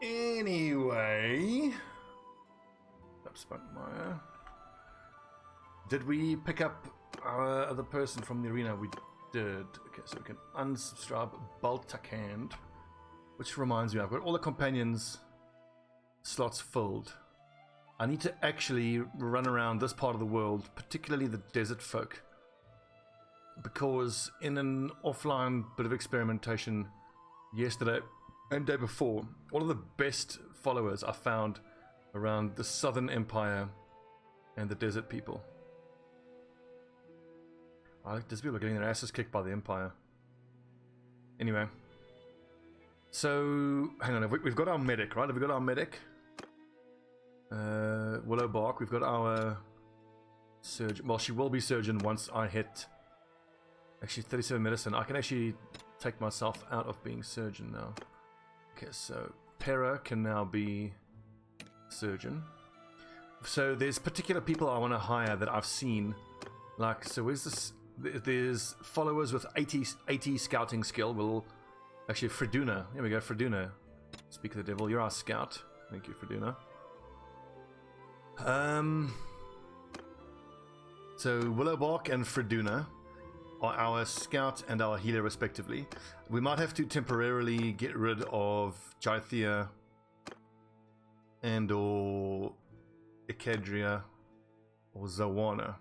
Anyway, did we pick up our other person from the arena? We did. Okay, so we can unsubscribe Baltakand, which reminds me, I've got all the companions slots filled. I need to actually run around this part of the world, particularly the desert folk, because in an offline bit of experimentation yesterday and day before, all of the best followers I found around the Southern Empire and the desert people. I think these people are getting their asses kicked by the Empire. Anyway, so hang on, we've got our medic, right? Have we got our medic? Willow Bark, we've got our surgeon. Well, she will be surgeon once I hit actually 37 medicine. I can actually take myself out of being surgeon now. Okay, so Pera can now be surgeon. So there's particular people I want to hire that I've seen. Like, so where's this? There's followers with 80 scouting skill. Well, actually, Freyduna. Here we go, Freyduna. Speak of the devil, you're our scout. Thank you, Freyduna. So Willowbark and Freyduna are our scout and our healer respectively. We might have to temporarily get rid of Jaithia and or Ikadria or Zawana.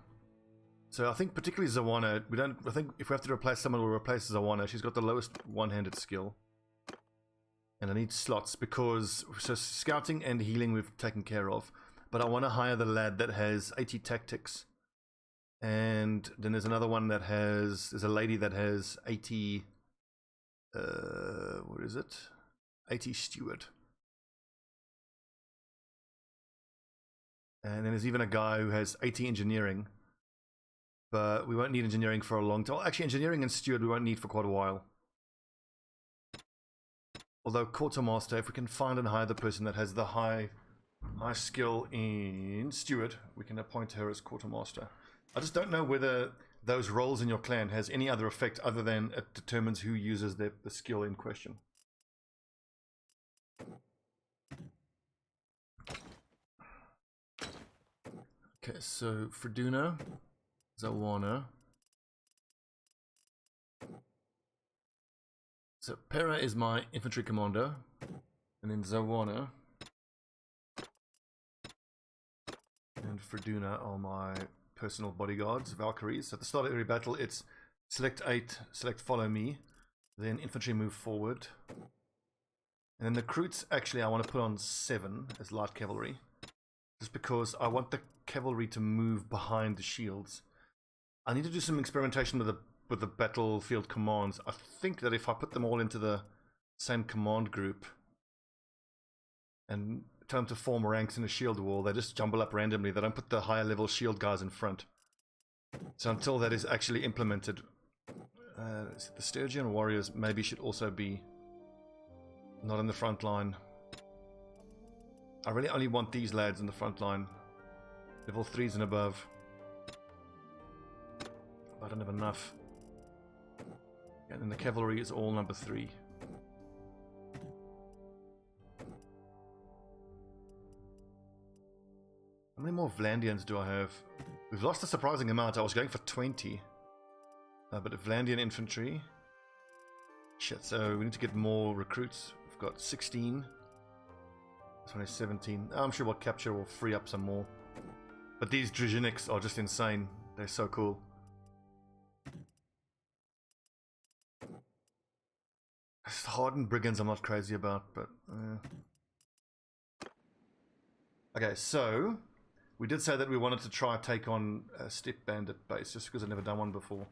So I think particularly Zawana, I think if we have to replace someone, we'll replace Zawana. She's got the lowest one-handed skill. And I need slots because, so scouting and healing we've taken care of. But I want to hire the lad that has 80 tactics. And then there's another one that has, there's a lady that has 80, what is it? 80 steward. And then there's even a guy who has 80 engineering. But we won't need engineering for a long time. Actually, engineering and steward we won't need for quite a while. Although quartermaster, if we can find and hire the person that has the high skill in steward, we can appoint her as quartermaster. I just don't know whether those roles in your clan has any other effect other than it determines who uses the skill in question. Okay, so Freyduna, Zawana. So Pera is my infantry commander, and then Zawana and Freyduna are my personal bodyguards, Valkyries. So at the start of every battle, it's select 8, select follow me, then infantry move forward, and then the recruits actually I want to put on 7 as light cavalry, just because I want the cavalry to move behind the shields. I need to do some experimentation with the battlefield commands. I think that if I put them all into the same command group and tell them to form ranks in a shield wall, they just jumble up randomly. They don't put the higher level shield guys in front. So until that is actually implemented, the Sturgian warriors maybe should also be not in the front line. I really only want these lads in the front line, level 3s and above. I don't have enough. And then the cavalry is all number 3. How many more Vlandians do I have? We've lost a surprising amount. I was going for 20. But Vlandian infantry. Shit, so we need to get more recruits. We've got 16. This one is 17. I'm sure we'll capture or free up some more. But these Druzhiniks are just insane. They're so cool. Hardened brigands I'm not crazy about, but okay, so we did say that we wanted to try take on a step bandit base just because I've never done one before.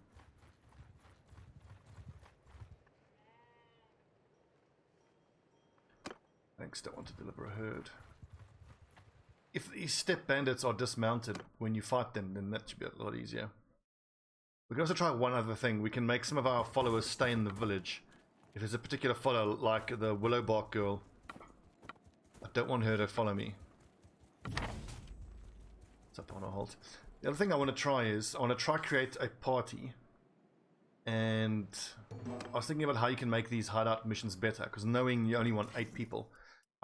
Thanks, don't want to deliver a herd. If these step bandits are dismounted when you fight them, then that should be a lot easier. We can also try one other thing. We can make some of our followers stay in the village. If there's a particular follower, like the Willowbark girl, I don't want her to follow me. What's up on a halt? The other thing I want to try is, I want to try create a party. And I was thinking about how you can make these hideout missions better, because knowing you only want 8 people,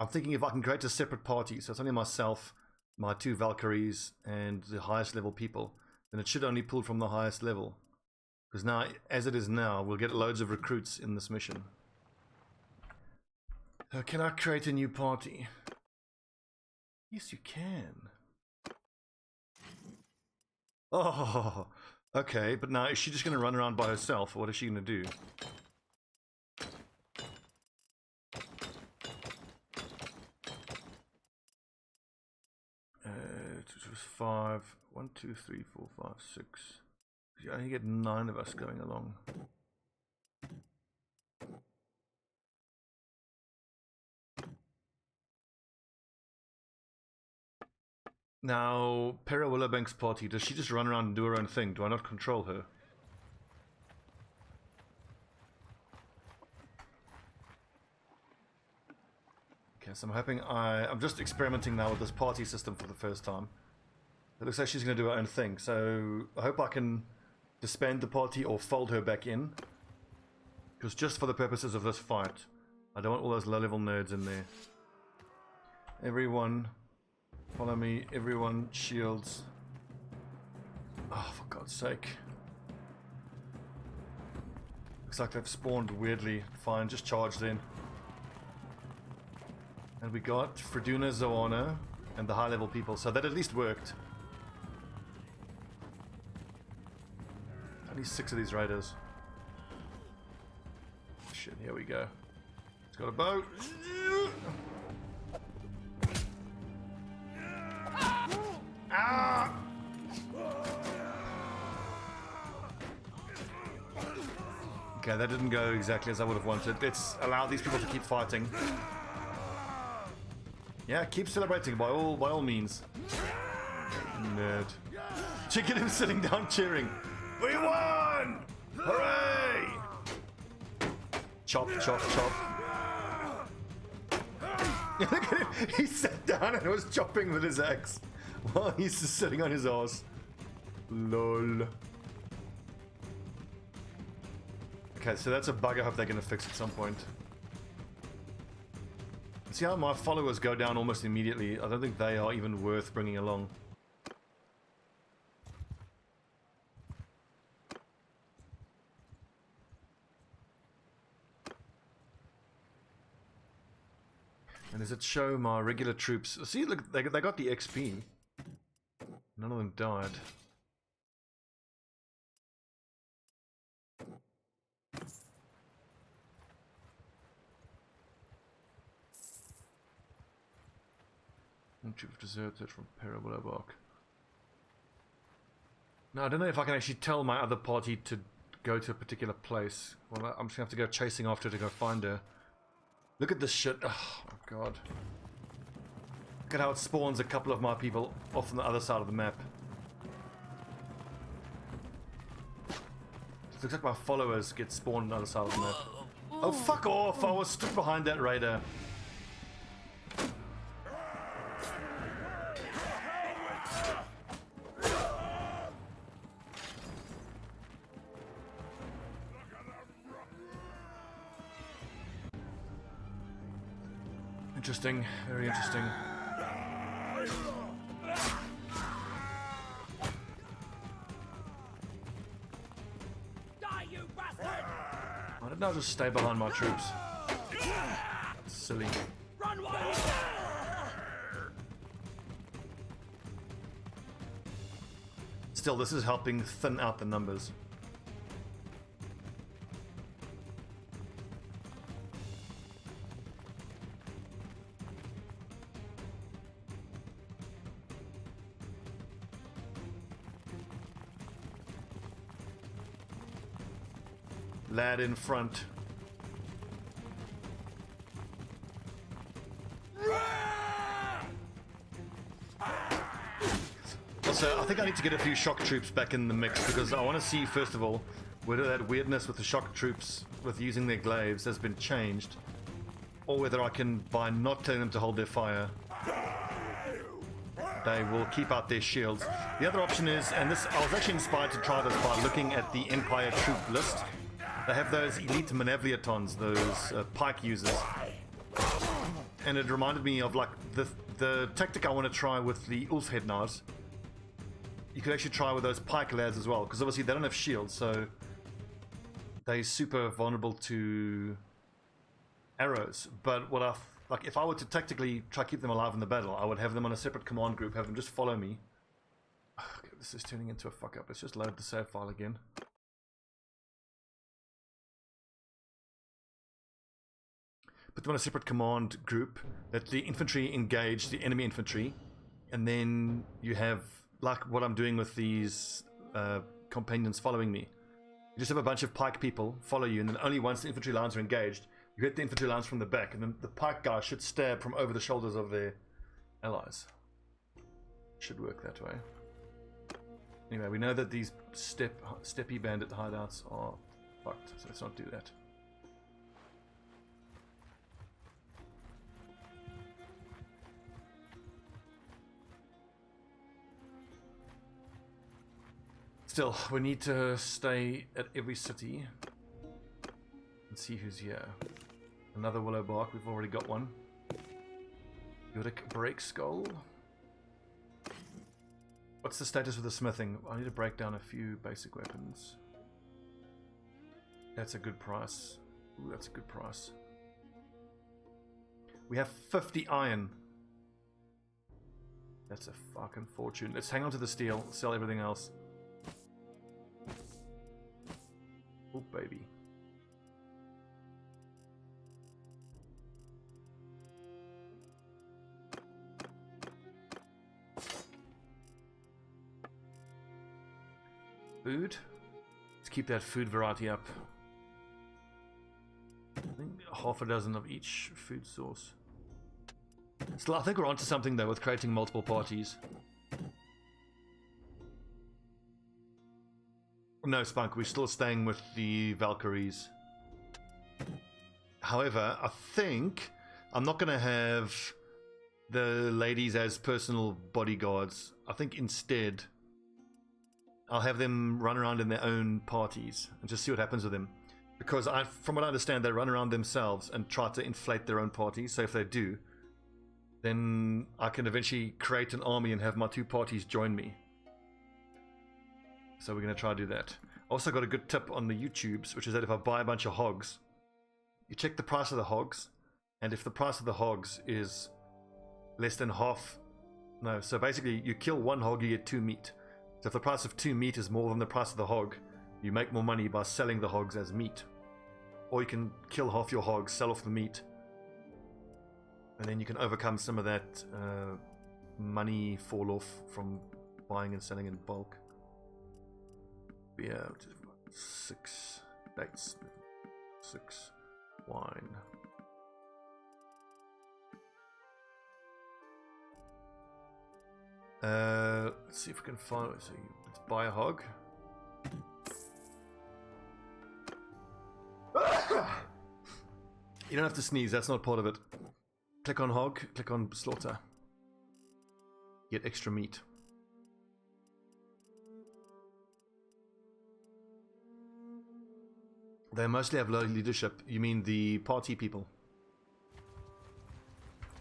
I'm thinking if I can create a separate party, so it's only myself, my 2 Valkyries, and the highest level people, then it should only pull from the highest level. Because now, as it is now, we'll get loads of recruits in this mission. So can I create a new party? Yes, you can. Oh, okay, but now is she just going to run around by herself, or what is she going to do? It was 5. 1, 2, 3, 4, 5, 6. You only get 9 of us going along. Now, Pera Willowbank's party, does she just run around and do her own thing? Do I not control her? Okay, so I'm hoping I'm just experimenting now with this party system for the first time. It looks like she's going to do her own thing, so I hope I can disband the party or fold her back in. Because just for the purposes of this fight, I don't want all those low-level nerds in there. Everyone... follow me, everyone, shields. Oh, for God's sake. Looks like they've spawned weirdly. Fine, just charge then. And we got Freduna, Zoana, and the high-level people, so that at least worked. Only 6 of these raiders. Shit, here we go. It's got a bow. Ah! Okay, that didn't go exactly as I would have wanted. Let's allow these people to keep fighting. Yeah, keep celebrating by all means. Nerd. Check at him sitting down cheering. We won! Hooray! Chop, chop, chop. Look at him. He sat down and was chopping with his axe while he's just sitting on his ass. Lol. Okay, so that's a bug I hope they're going to fix at some point. See how my followers go down almost immediately? I don't think they are even worth bringing along. And does it show my regular troops? See, look, they got the XP. None of them died. One troop deserted from Perabolabark. Now, I don't know if I can actually tell my other party to go to a particular place. Well, I'm just going to have to go chasing after her to go find her. Look at this shit. Oh my god. Look at how it spawns a couple of my people off on the other side of the map. It looks like my followers get spawned on the other side of the map. Oh, fuck off! I was stood behind that raider. Interesting, very interesting. Die, you bastard! Why didn't I just stay behind my troops? Silly. Run wild! Still, this is helping thin out the numbers. Lad in front. Also, I think I need to get a few shock troops back in the mix because I want to see, first of all, whether that weirdness with the shock troops with using their glaives has been changed, or whether I can, by not telling them to hold their fire, they will keep out their shields. The other option is, and this, I was actually inspired to try this by looking at the Empire troop list. They have those elite Manevliatons, those pike users. and it reminded me of like the tactic I want to try with the Ulf head knives. You could actually try with those pike lads as well, because obviously they don't have shields, so they're super vulnerable to arrows. But what like if I were to tactically try to keep them alive in the battle, I would have them on a separate command group, have them just follow me. Okay, this is turning into a fuck up. Let's just load the save file again. Put them on a separate command group, let the infantry engage the enemy infantry, and then you have, like what I'm doing with these companions following me. You just have a bunch of pike people follow you, and then only once the infantry lines are engaged, you hit the infantry lines from the back, and then the pike guys should stab from over the shoulders of their allies. Should work that way. Anyway, we know that these steppy bandit hideouts are fucked, so let's not do that. Still, we need to stay at every city and see who's here. Another willow bark, we've already got one. Yorick break skull. What's the status of the smithing? I need to break down a few basic weapons. That's a good price. Ooh, that's a good price. We have 50 iron. That's a fucking fortune. Let's hang on to the steel, sell everything else. Oh, baby. Food. Let's keep that food variety up. I think half a dozen of each food source. Still, I think we're onto something though with creating multiple parties. No, Spunk, we're still staying with the Valkyries. However, I think I'm not going to have the ladies as personal bodyguards. I think instead I'll have them run around in their own parties and just see what happens with them. Because from what I understand, they run around themselves and try to inflate their own parties. So if they do, then I can eventually create an army and have my two parties join me. So we're going to try to do that. Also got a good tip on the YouTubes, which is that if I buy a bunch of hogs, you check the price of the hogs, and if the price of the hogs is less than half, no, so basically you kill one hog, you get 2 meat. So if the price of 2 meat is more than the price of the hog, you make more money by selling the hogs as meat. Or you can kill half your hogs, sell off the meat, and then you can overcome some of that money fall off from buying and selling in bulk. Yeah, 6 dates, 6 wine. Let's see if we can find. So let's buy a hog. You don't have to sneeze. That's not part of it. Click on hog. Click on slaughter. Get extra meat. They mostly have low leadership. You mean the party people?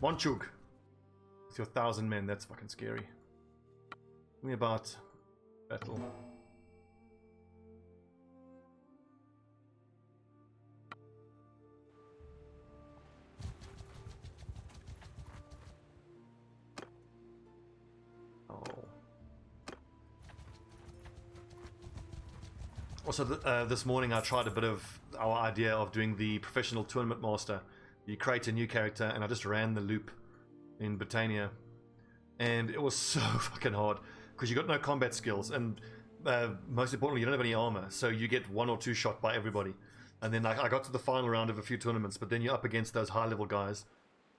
Monchug. With your 1,000 men, that's fucking scary. Tell me about battle. Also, this morning I tried a bit of our idea of doing the professional tournament master. You create a new character, and I just ran the loop in Britannia, and it was so fucking hard because you got no combat skills, and most importantly, you don't have any armor, so you get 1 or 2 shot by everybody. And then I got to the final round of a few tournaments, but then you're up against those high-level guys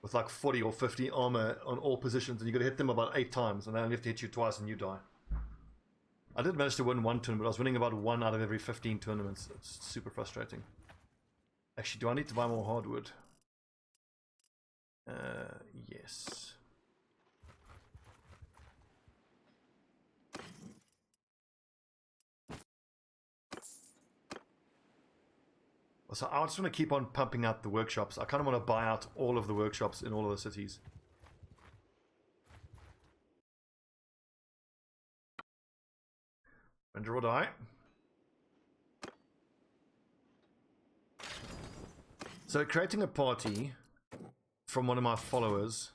with like 40 or 50 armor on all positions, and you got to hit them about 8 times, and they only have to hit you twice, and you die. I did manage to win 1 tournament. I was winning about 1 out of every 15 tournaments. It's super frustrating. Actually, do I need to buy more hardwood? Yes. So I just want to keep on pumping out the workshops. I kind of want to buy out all of the workshops in all of the cities. Ranger will die. So creating a party from one of my followers,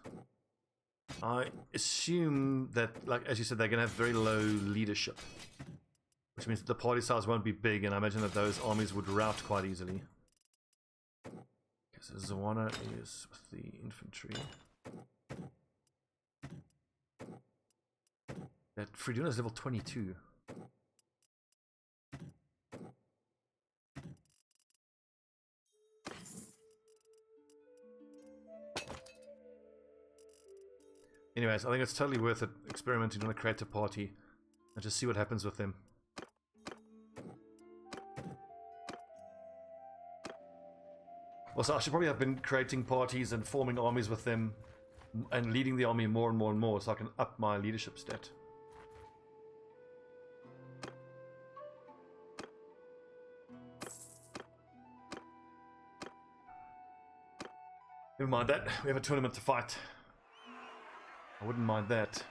I assume that, like as you said, they're going to have very low leadership, which means that the party size won't be big, and I imagine that those armies would rout quite easily. Okay, so Zawana is with the infantry. That Freydis is level 22. Anyways, I think it's totally worth it experimenting on a creative party and just see what happens with them. Also, I should probably have been creating parties and forming armies with them and leading the army more and more and more so I can up my leadership stat. Never mind that, we have a tournament to fight. I wouldn't mind that.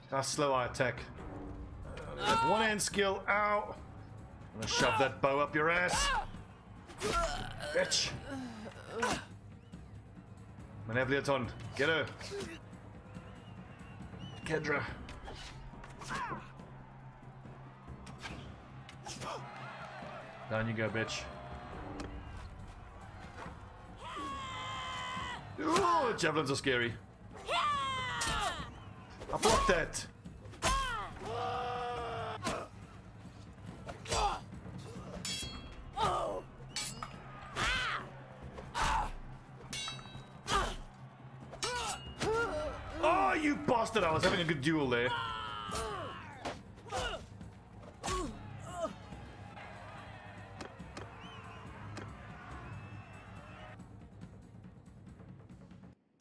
How slow I attack. I have one hand skill. Ow! I'm gonna shove that bow up your ass. Bitch! Manevliaton, get her! Kedra. Down you go, bitch. Ooh, javelins are scary. I blocked that. Oh, you bastard! I was having a good duel there.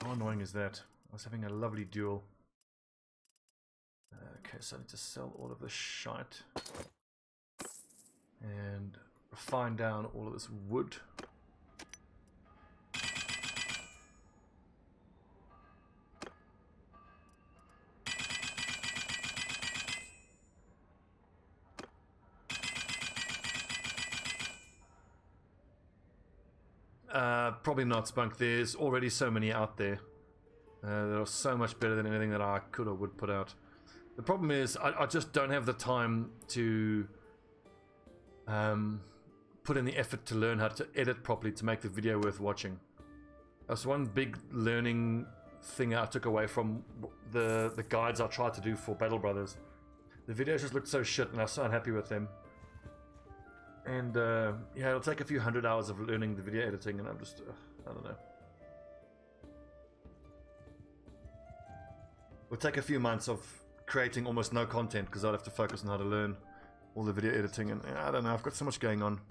How annoying is that? I was having a lovely duel. Okay, so I need to sell all of this shite and refine down all of this wood. Probably not, Spunk. There's already so many out there. That are so much better than anything that I could or would put out. The problem is I just don't have the time to put in the effort to learn how to edit properly to make the video worth watching. That's one big learning thing I took away from the guides I tried to do for Battle Brothers. The videos just looked so shit and I was so unhappy with them. And yeah, it'll take a few 100 hours of learning the video editing, and I'm just, I don't know. It'll take a few months of creating almost no content because I'll have to focus on how to learn all the video editing, and I don't know, I've got so much going on.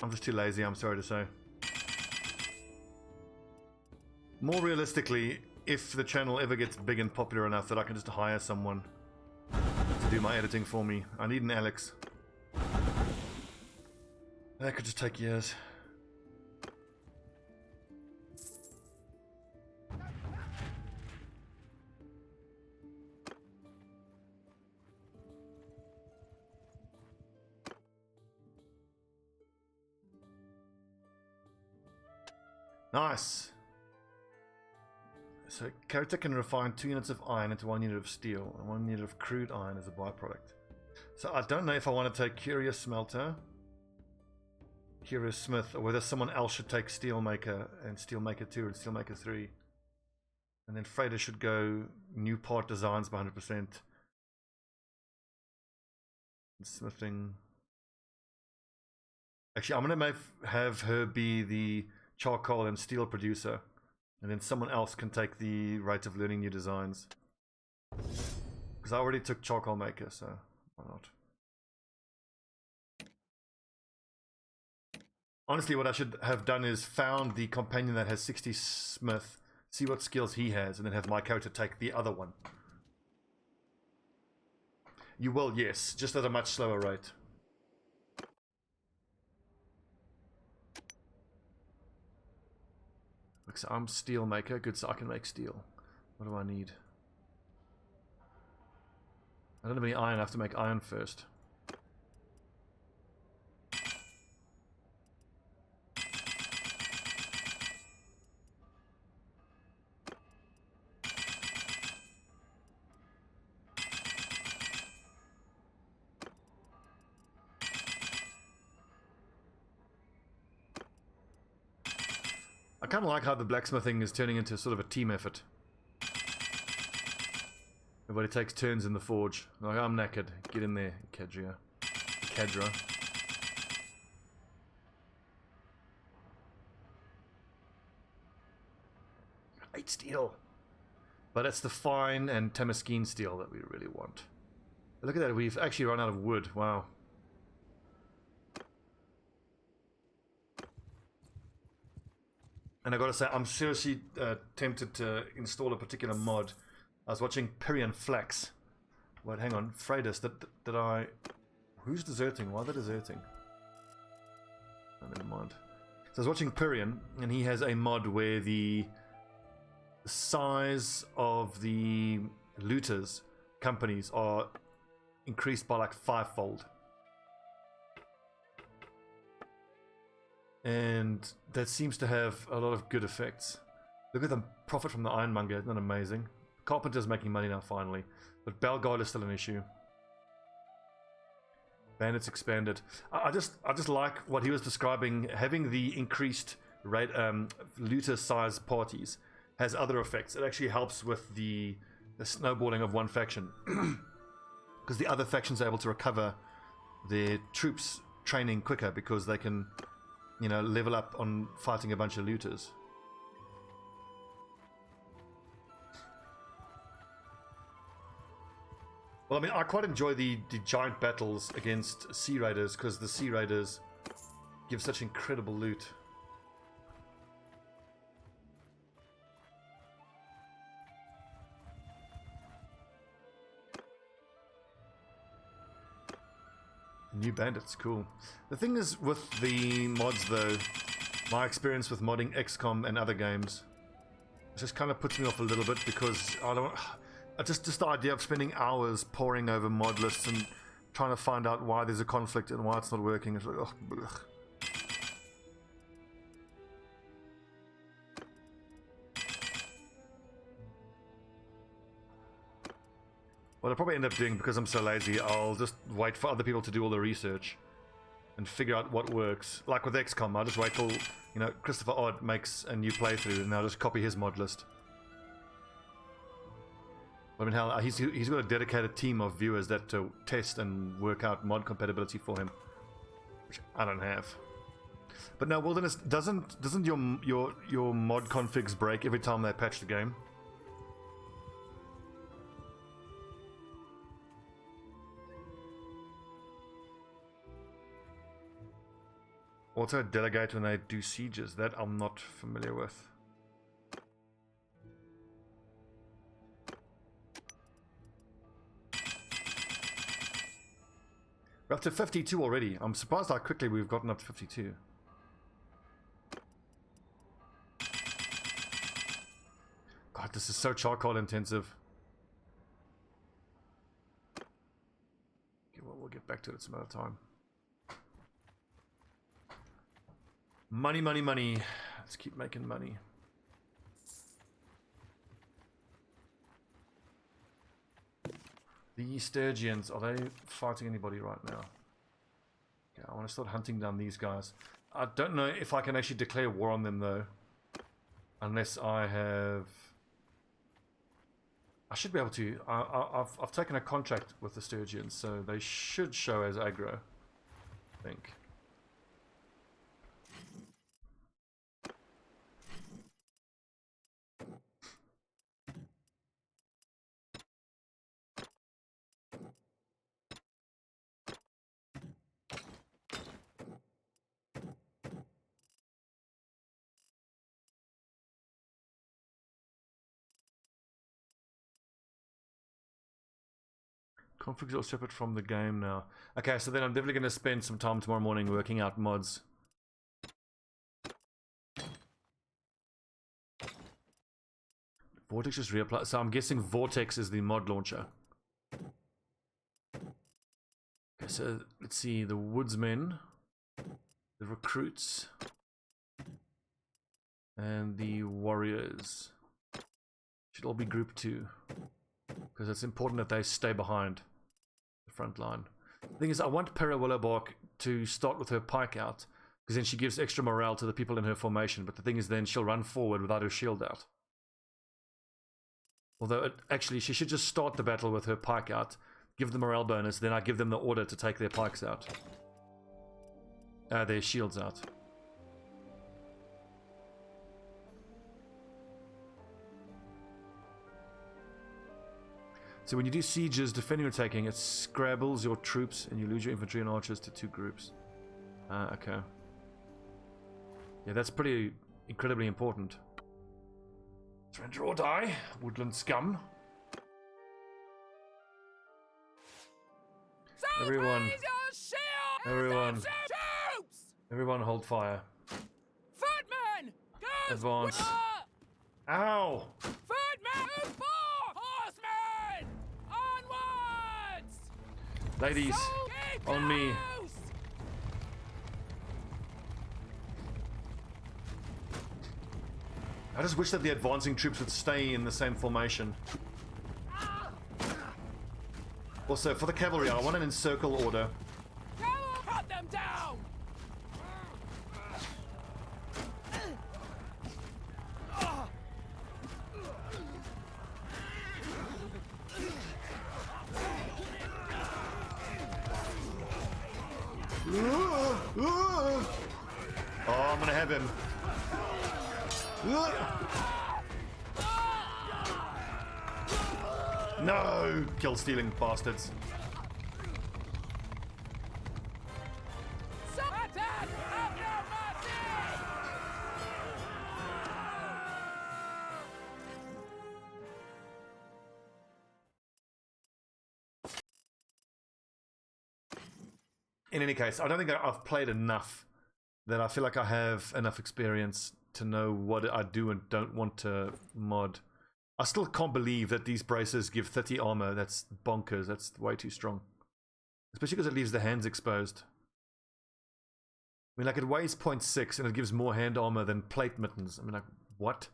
I'm just too lazy, I'm sorry to say. More realistically, if the channel ever gets big and popular enough that I can just hire someone to do my editing for me. I need an Alex. That could just take years. Nice. So character can refine 2 units of iron into 1 unit of steel, and 1 unit of crude iron as a byproduct. So I don't know if I want to take Curious Smelter, Curious Smith, or whether someone else should take Steelmaker and Steelmaker 2 and Steelmaker 3. And then Freydis should go new part designs by 100%. Smithing. Actually, I'm going to have her be the charcoal and steel producer. And then someone else can take the right of learning new designs. Because I already took charcoal maker, so why not? Honestly, what I should have done is found the companion that has 60 Smith, see what skills he has, and then have my character take the other one. You will, yes, just at a much slower rate. So I'm steel maker, good, so I can make steel. What do I need? I don't have any iron, I have to make iron first. I kind of like how the blacksmithing is turning into sort of a team effort. Everybody takes turns in the forge. Like, I'm knackered. Get in there, Cadra. 8 steel. But it's the fine and Tamaskeen steel that we really want. Look at that, we've actually run out of wood. Wow. And I gotta say, I'm seriously tempted to install a particular mod. I was watching Pyrian Flax. Wait, hang on. Freydis, did I... Who's deserting? Why are they deserting? Oh, never mind. So I was watching Pyrian, and he has a mod where the size of the looters companies are increased by like 5-fold. And that seems to have a lot of good effects. Look at the profit from the ironmonger, isn't that amazing? Carpenter's making money now finally, but Belgard is still an issue. Bandit's expanded. I just like what he was describing. Having the increased rate looter size parties has other effects. It actually helps with the snowballing of one faction, because the other factions are able to recover their troops training quicker because they can, you know, level up on fighting a bunch of looters. Well, I mean, I quite enjoy the giant battles against Sea Raiders, because the Sea Raiders give such incredible loot. New bandits, cool. The thing is with the mods though, my experience with modding XCOM and other games, it just kind of puts me off a little bit, because I don't... Just the idea of spending hours poring over mod lists and trying to find out why there's a conflict and why it's not working. It's like, ugh, ugh. What I'll probably end up doing, because I'm so lazy, I'll just wait for other people to do all the research and figure out what works. Like with XCOM, I'll just wait till, you know, Christopher Odd makes a new playthrough and I'll just copy his mod list. I mean, hell, he's got a dedicated team of viewers that test and work out mod compatibility for him, which I don't have. But no, Wilderness, doesn't your mod configs break every time they patch the game? Also delegate when they do sieges. That I'm not familiar with. We're up to 52 already. I'm surprised how quickly we've gotten up to 52. God, this is so charcoal intensive. Okay, well, we'll get back to it some other time. Money, money, money. Let's keep making money. The Sturgians, are they fighting anybody right now? Okay, I want to start hunting down these guys. I don't know if I can actually declare war on them though. Unless I have... I should be able to. I've taken a contract with the Sturgians, so they should show as aggro, I think. Conflicts are separate from the game now. Okay, so then I'm definitely going to spend some time tomorrow morning working out mods. Vortex just reapply. So I'm guessing Vortex is the mod launcher. Okay, so let's see. The Woodsmen, the Recruits, and the Warriors should all be group 2. Because it's important that they stay behind the front line. The thing is, I want Pera Willowbark to start with her pike out, because then she gives extra morale to the people in her formation. But the thing is, then she'll run forward without her shield out. Although, actually, she should just start the battle with her pike out, give the morale bonus, then I give them the order to take their pikes out. Their shields out. So when you do sieges, defending or attacking, it scrabbles your troops and you lose your infantry and archers to 2 groups. Okay. Yeah, that's pretty incredibly important. Surrender or die, woodland scum. Everyone hold fire. Footmen! Advance. Ow! Footmen! Horsemen! Onwards! Ladies, on me. I just wish that the advancing troops would stay in the same formation. Also, for the cavalry, I want an encircle order. Cut them down! Oh, I'm gonna have him. No! Kill stealing bastards. In any case, I don't think I've played enough that I feel like I have enough experience to know what I do and don't want to mod. I still can't believe that these braces give 30 armor. That's bonkers. That's way too strong. Especially because it leaves the hands exposed. I mean, like, it weighs 0.6 and it gives more hand armor than plate mittens. I mean, like, what?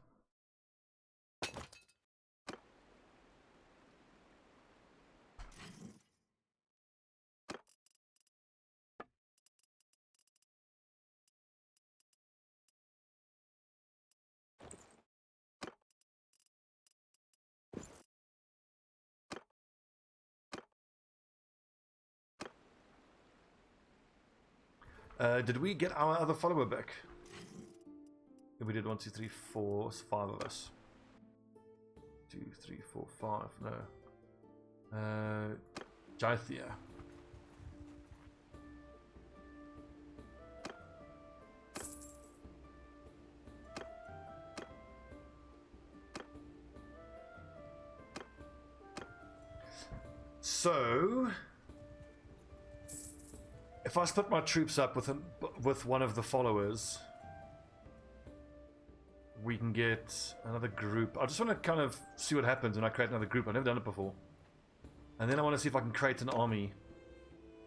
Did we get our other follower back? We did 1, 2, 3, 4, 5 of us. 2, 3, 4, 5. No. Jaithia. So, if I split my troops up with one of the followers, we can get another group. I just want to kind of see what happens when I create another group. I've never done it before. And then I want to see if I can create an army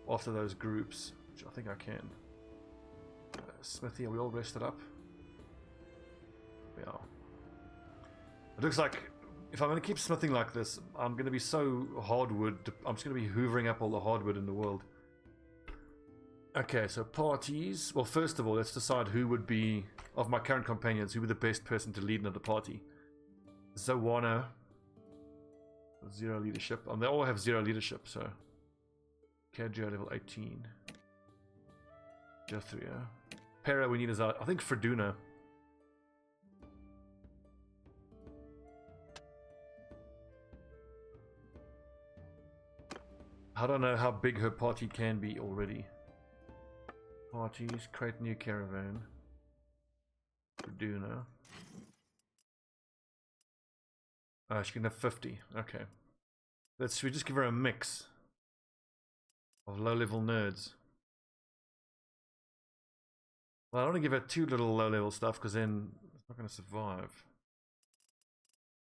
after those groups, which I think I can. Smithy, are we all rested up? We are. It looks like if I'm going to keep smithing like this, I'm going to be so hardwood. I'm just going to be hoovering up all the hardwood in the world. Okay, so parties. Well, first of all, let's decide who would be, of my current companions, who would be the best person to lead another party. Zawana. 0 leadership. They all have 0 leadership, so. Kadja level 18. Jethria. Pera we need is I think Freduna. I don't know how big her party can be already. Parties, create new caravan. Freduna. She can have 50. Okay. We just give her a mix. of low-level nerds. Well, I don't want to give her too little low-level stuff because then it's not going to survive.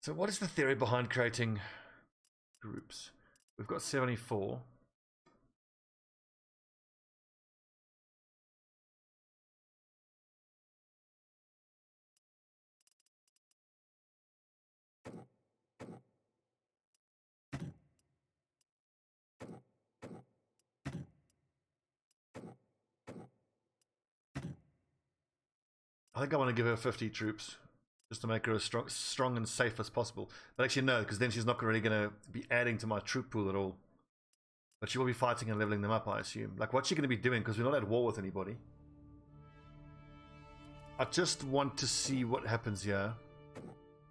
So what is the theory behind creating groups? We've got 74. I think I want to give her 50 troops just to make her as strong and safe as possible. But actually no, because then she's not really going to be adding to my troop pool at all. But she will be fighting and leveling them up, I assume. Like, what's she going to be doing? Because we're not at war with anybody. I just want to see what happens here.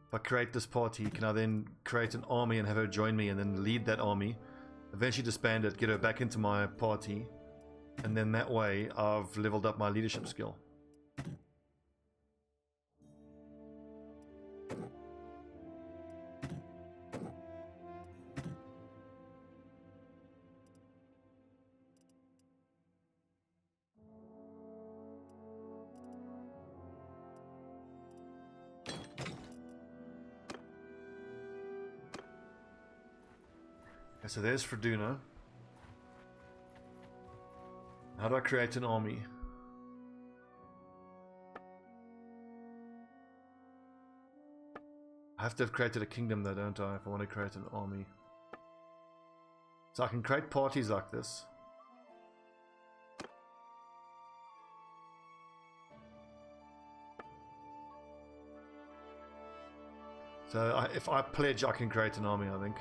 If I create this party, can I then create an army and have her join me and then lead that army? Eventually disband it, get her back into my party. And then that way, I've leveled up my leadership skill. Okay, so there's Freydis. How do I create an army? I have to have created a kingdom though, don't I, if I want to create an army. So I can create parties like this. So if I pledge, I can create an army, I think.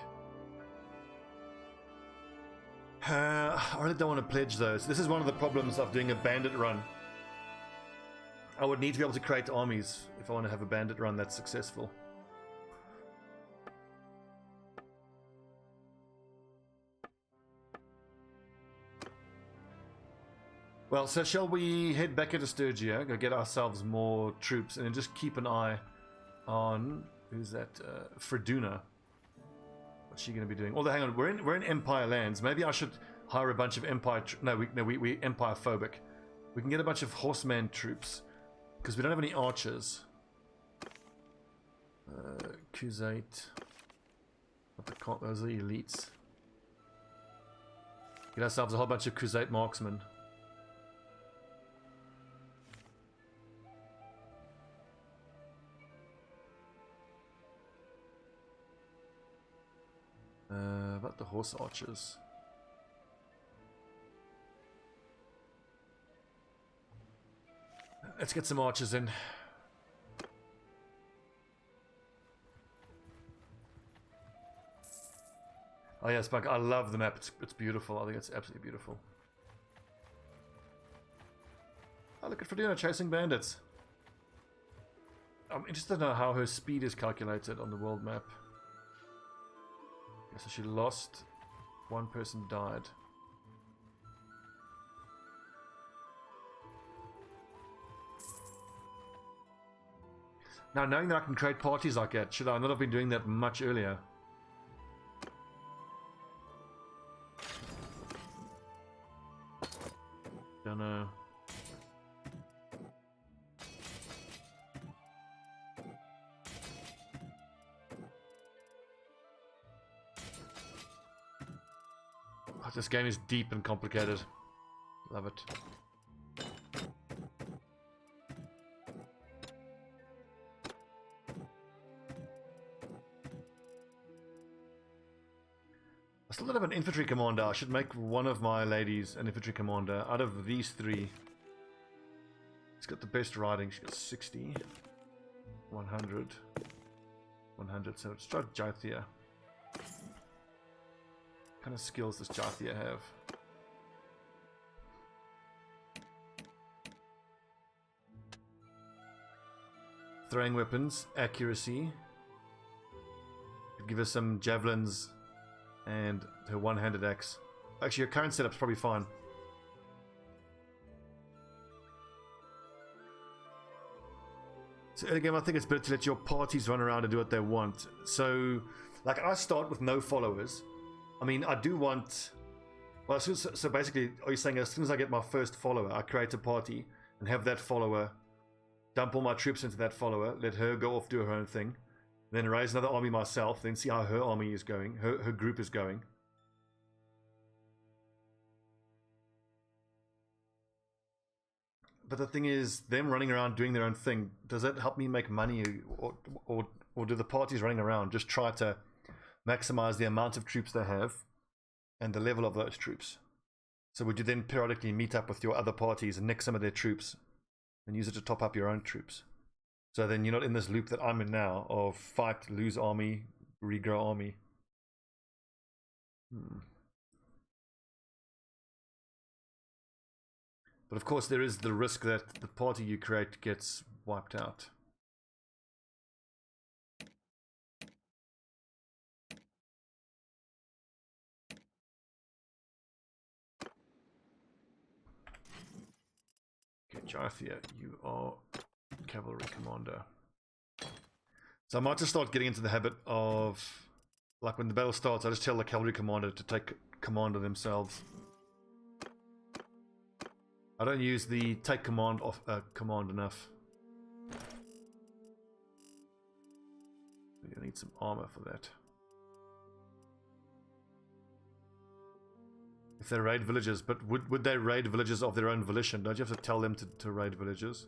I really don't want to pledge those. This is one of the problems of doing a bandit run. I would need to be able to create armies if I want to have a bandit run that's successful. Well, so shall we head back into Sturgia, go get ourselves more troops, and then just keep an eye on, who's that, Freydis. What's she going to be doing? Although, hang on, we're in Empire lands. Maybe I should hire a bunch of Empire... we Empire phobic. We can get a bunch of horseman troops, because we don't have any archers. Crusade. Those are the elites. Get ourselves a whole bunch of Crusade marksmen. About the horse archers. Let's get some archers in. Oh yeah, Spunk, I love the map. It's beautiful. I think it's absolutely beautiful. Oh, look at Freydis chasing bandits. I'm interested to know how her speed is calculated on the world map. So she lost, one person died. Now, knowing that I can create parties like that, should I not have been doing that much earlier? Don't know. This game is deep and complicated. Love it. I still don't have an infantry commander. I should make one of my ladies an infantry commander out of these three. She's got the best riding. She's got 60, 100, 100. So let's try Jaithia. What kind of skills does Jaithia have? Throwing weapons, accuracy. Could give her some javelins and her one-handed axe. Actually, her current setup's probably fine. So early game, I think it's better to let your parties run around and do what they want. So, like, I start with no followers. I mean, I do want Well, so basically, are you saying as soon as I get my first follower, I create a party and have that follower dump all my troops into that follower, let her go off, do her own thing, then raise another army myself, then see how her army is going, her group is going. But the thing is, them running around doing their own thing, does that help me make money, or do the parties running around just try to maximize the amount of troops they have and the level of those troops? So would you then periodically meet up with your other parties and nick some of their troops and use it to top up your own troops? So then you're not in this loop that I'm in now of fight, lose army, regrow army. But of course there is the risk that the party you create gets wiped out. Okay, Jarthia, you are cavalry commander. So I might just start getting into the habit of, like when the battle starts, I just tell the cavalry commander to take command of themselves. I don't use the take command of command enough. You need some armor for that. If they raid villages, but would they raid villages of their own volition? Don't you have to tell them to raid villages?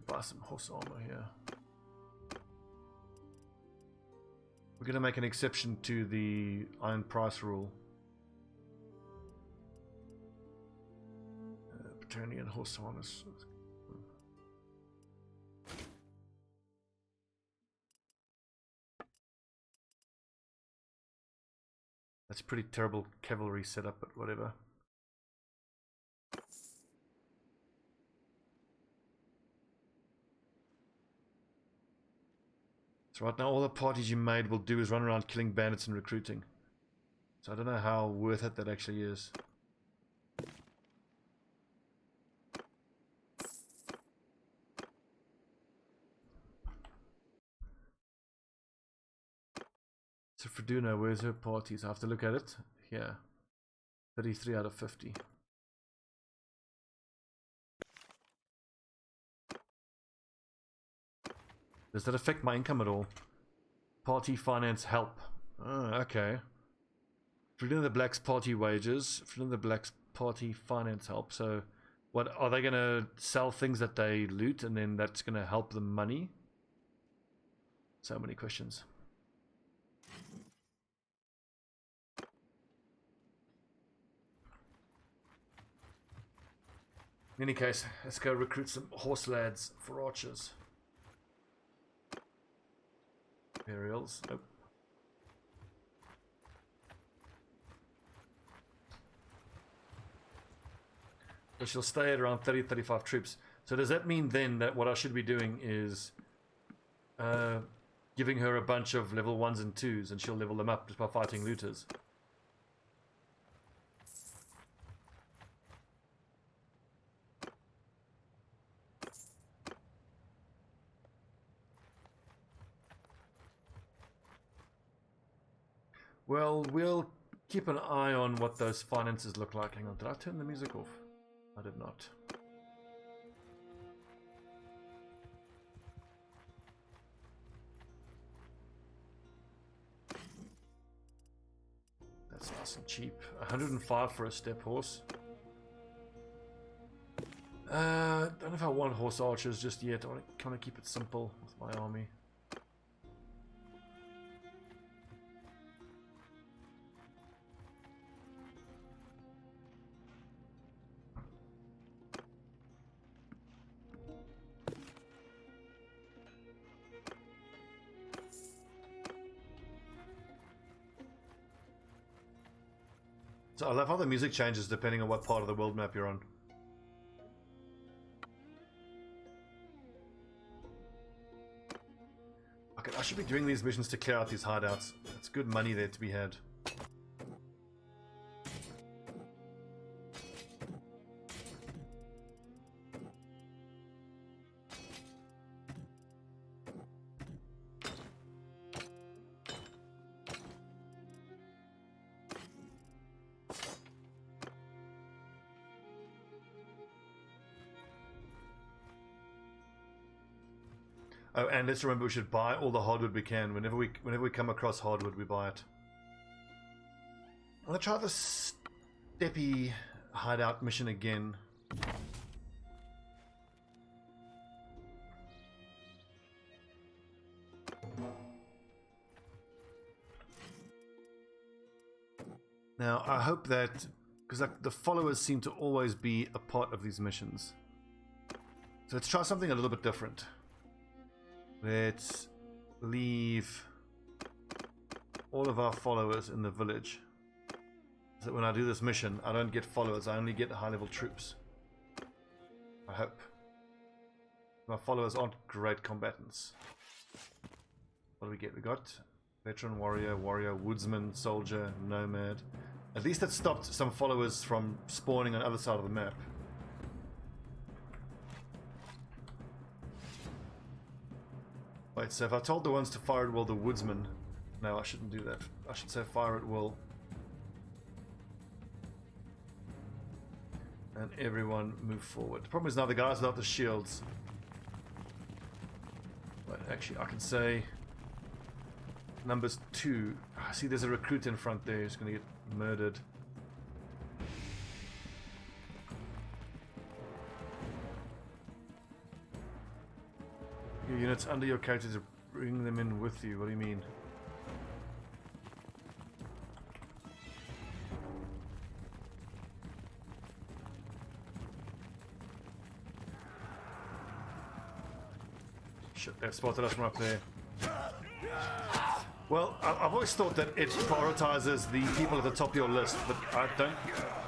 Buy some horse armor here. We're going to make an exception to the iron price rule. Paternian horse harness. That's pretty terrible cavalry setup, but whatever. So right now all the parties you made will do is run around killing bandits and recruiting. So I don't know how worth it that actually is. So Freyduna, where's her parties? I have to look at it. Here. 33 out of 50. Does that affect my income at all? Party finance help. Oh, okay. Freedom of the Blacks party wages. Freedom of the Blacks party finance help. So, what are they gonna sell things that they loot, and then that's gonna help them money? So many questions. In any case, let's go recruit some horse lads for archers. Imperials. Nope. But she'll stay at around 30-35 troops. So does that mean then that what I should be doing is giving her a bunch of level 1s and 2s and she'll level them up just by fighting looters? Well, we'll keep an eye on what those finances look like. Hang on, did I turn the music off? I did not. That's nice and cheap. 105 for a step horse. Don't know if I want horse archers just yet. I want to kind of keep it simple with my army. So I love how the music changes depending on what part of the world map you're on. Okay, I should be doing these missions to clear out these hideouts. It's good money there to be had. Oh, and let's remember we should buy all the hardwood we can. Whenever we come across hardwood, we buy it. I'm gonna try the steppy hideout mission again. Now, I hope that, because like, the followers seem to always be a part of these missions. So let's try something a little bit different. Let's leave all of our followers in the village. So that when I do this mission, I don't get followers, I only get high-level troops. I hope. My followers aren't great combatants. What do we get? We got veteran, warrior, woodsman, soldier, nomad. At least that stopped some followers from spawning on the other side of the map. Wait, so if I told the ones to fire at will, the woodsman... No, I shouldn't do that. I should say fire at will. And everyone move forward. The problem is now the guys without the shields. But actually, I can say... Numbers 2. I see there's a recruit in front there who's going to get murdered. Your units under your characters, bring them in with you. What do you mean? Shit, they've spotted us from up there. Well, I've always thought that it prioritizes the people at the top of your list, but I don't.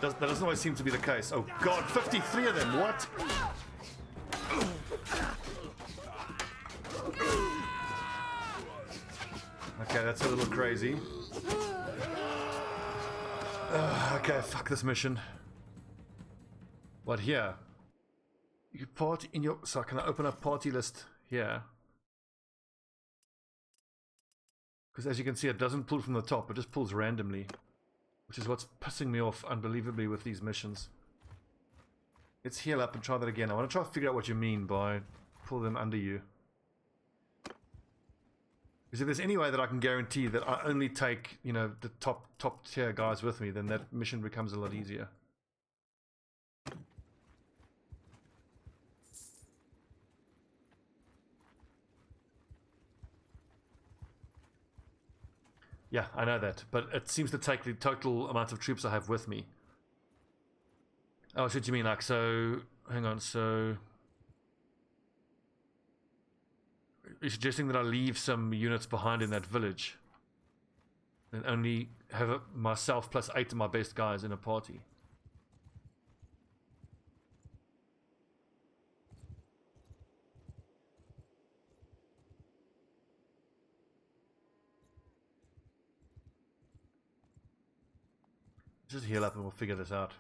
That doesn't always seem to be the case. Oh God, 53 of them. What? Okay, that's a little crazy. Okay, fuck this mission. What here? You could party in your. So can I open up party list here? Because as you can see, it doesn't pull from the top, it just pulls randomly. Which is what's pissing me off unbelievably with these missions. Let's heal up and try that again. I want to try to figure out what you mean by pull them under you. Because if there's any way that I can guarantee that I only take, you know, the top tier guys with me, then that mission becomes a lot easier. Yeah, I know that, but it seems to take the total amount of troops I have with me. Oh, what you mean, like, so... Hang on, so... You're suggesting that I leave some units behind in that village? And only have myself plus 8 of my best guys in a party? Just heal up and we'll figure this out.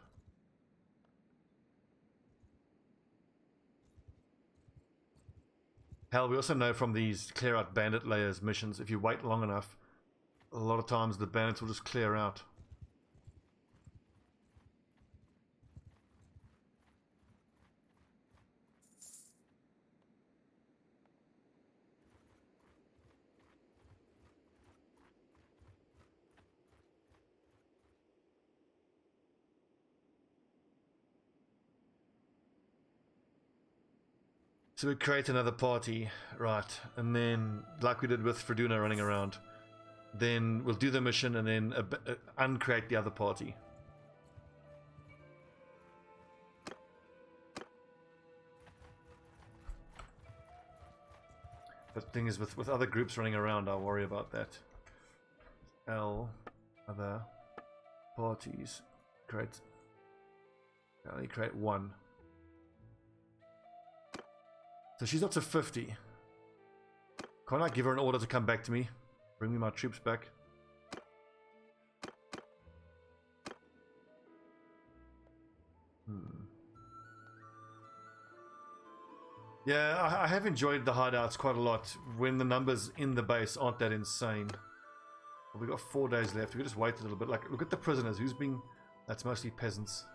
Hell, we also know from these clear out bandit layers missions, if you wait long enough, a lot of times the bandits will just clear out. So we create another party, right, and then, like we did with Freyduna running around, then we'll do the mission and then uncreate the other party. But the thing is, with other groups running around, I'll worry about that. Other parties, create, I only create one. So she's up to 50. Can't I give her an order to come back to me? Bring me my troops back. Yeah, I have enjoyed the hideouts quite a lot when the numbers in the base aren't that insane. Well, we've got 4 days left. We could just wait a little bit. Like, look at the prisoners. Who's being... That's mostly peasants.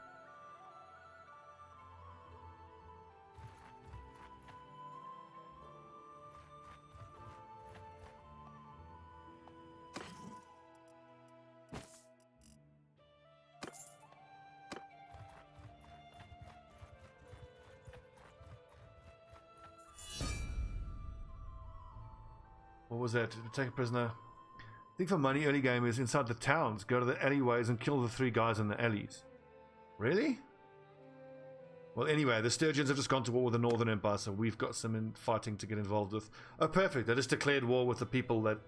What was that? Take a prisoner. I think for money early game is inside the towns. Go to the alleyways and kill the 3 guys in the alleys. Really? Well, anyway, the Sturgians have just gone to war with the Northern Empire, so we've got some fighting to get involved with. Oh, perfect. They just declared war with the people that...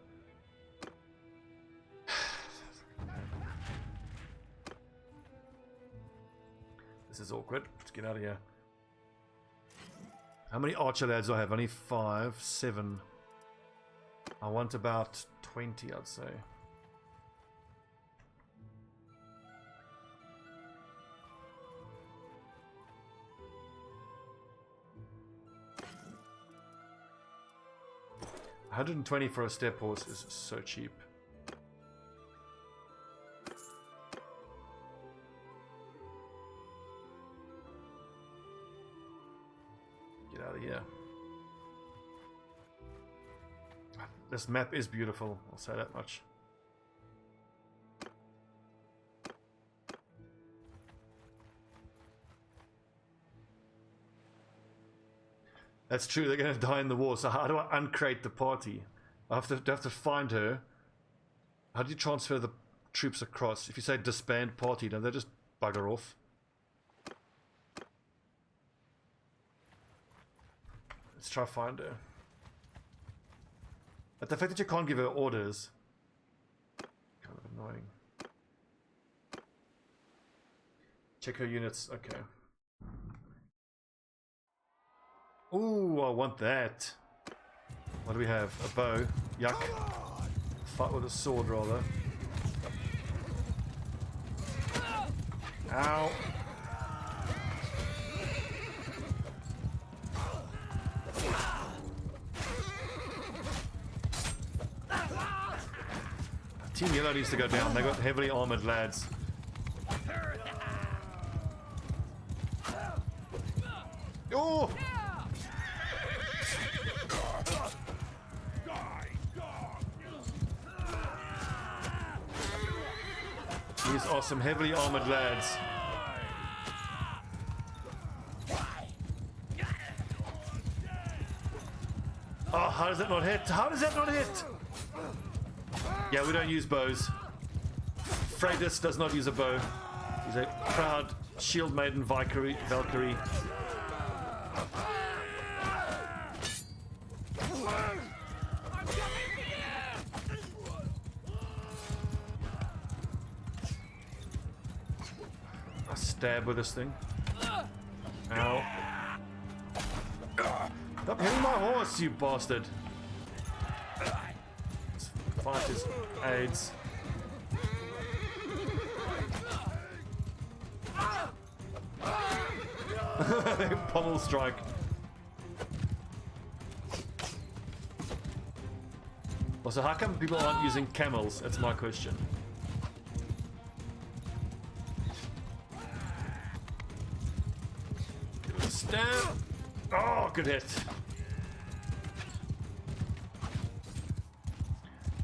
This is awkward. Let's get out of here. How many archer lads do I have? Only 5, 7. I want about 20, I'd say. $120 for a step horse is so cheap. Get out of here. This map is beautiful, I'll say that much. That's true, they're going to die in the war, so how do I uncreate the party? I have to find her. How do you transfer the troops across? If you say disband party, don't they just bugger off? Let's try find her. But the fact that you can't give her orders, kind of annoying. Check her units, okay. Ooh, I want that. What do we have? A bow. Yuck. Fight with a sword, rather. Ow. Team Yellow needs to go down. They got heavily armored lads. Oh! These are some heavily armored lads. Oh, how does that not hit? How does that not hit? Yeah, we don't use bows. Freydis does not use a bow. He's a proud shield maiden Valkyrie. I stab with this thing. Ow. Stop hitting my horse, you bastard. Fight his aids. Pommel strike. Also, how come people aren't using camels? That's my question. Give it a stab. Oh, good hit.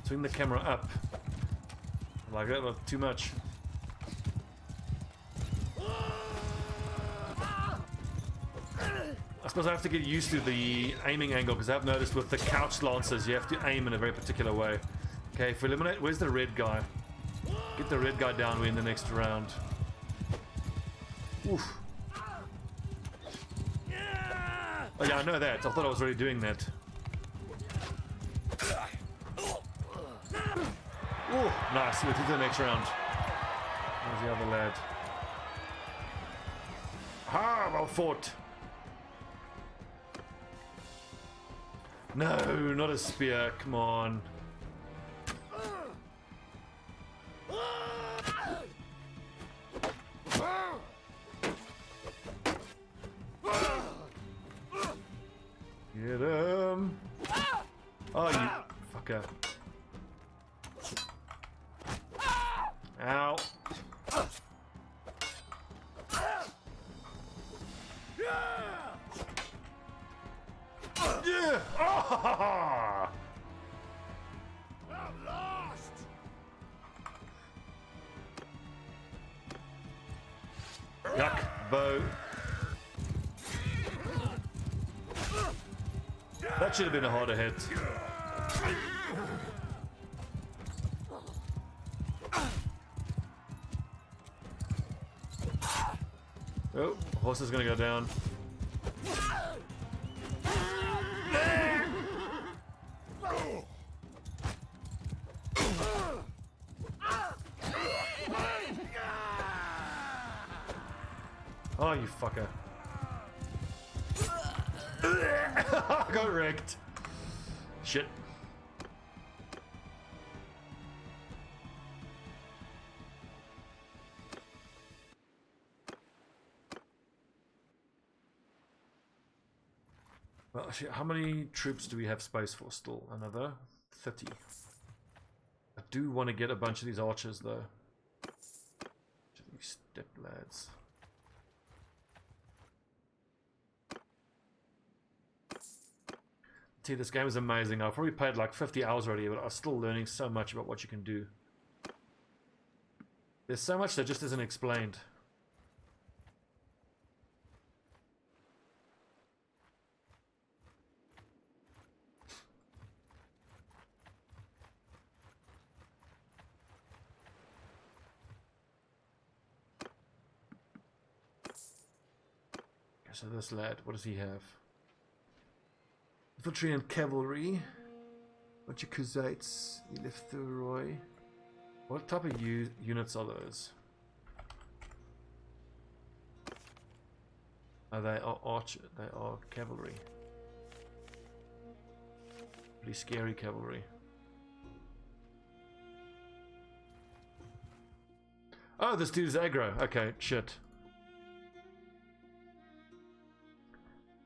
Swing the camera up. Like that, not too much. I suppose I have to get used to the aiming angle because I've noticed with the couch lancers you have to aim in a very particular way. Okay, if we eliminate, where's the red guy? Get the red guy down, we're in the next round. Oof. Oh yeah, I know that. I thought I was already doing that. Oh, nice. We're through the next round. Where's the other lad? Ah, well fought. No, not a spear. Come on. Get him. Oh, you fucker. Ow. Yeah. Oh. I'm lost. Yuck, bow. That should have been a harder hit. Oh, horse is gonna go down. Oh, you fucker. I got wrecked. Shit. Well, actually, how many troops do we have space for still? Another 30. I do want to get a bunch of these archers, though. These step lads. See, this game is amazing. I've probably played like 50 hours already, but I'm still learning so much about what you can do. There's so much that just isn't explained. Okay, so this lad, what does he have? Infantry and cavalry. Bunch of Khuzaits. Eleftheroy. What type of units are those? Oh, they are archer. They are cavalry. Pretty scary cavalry. Oh, this dude is aggro. Okay, shit.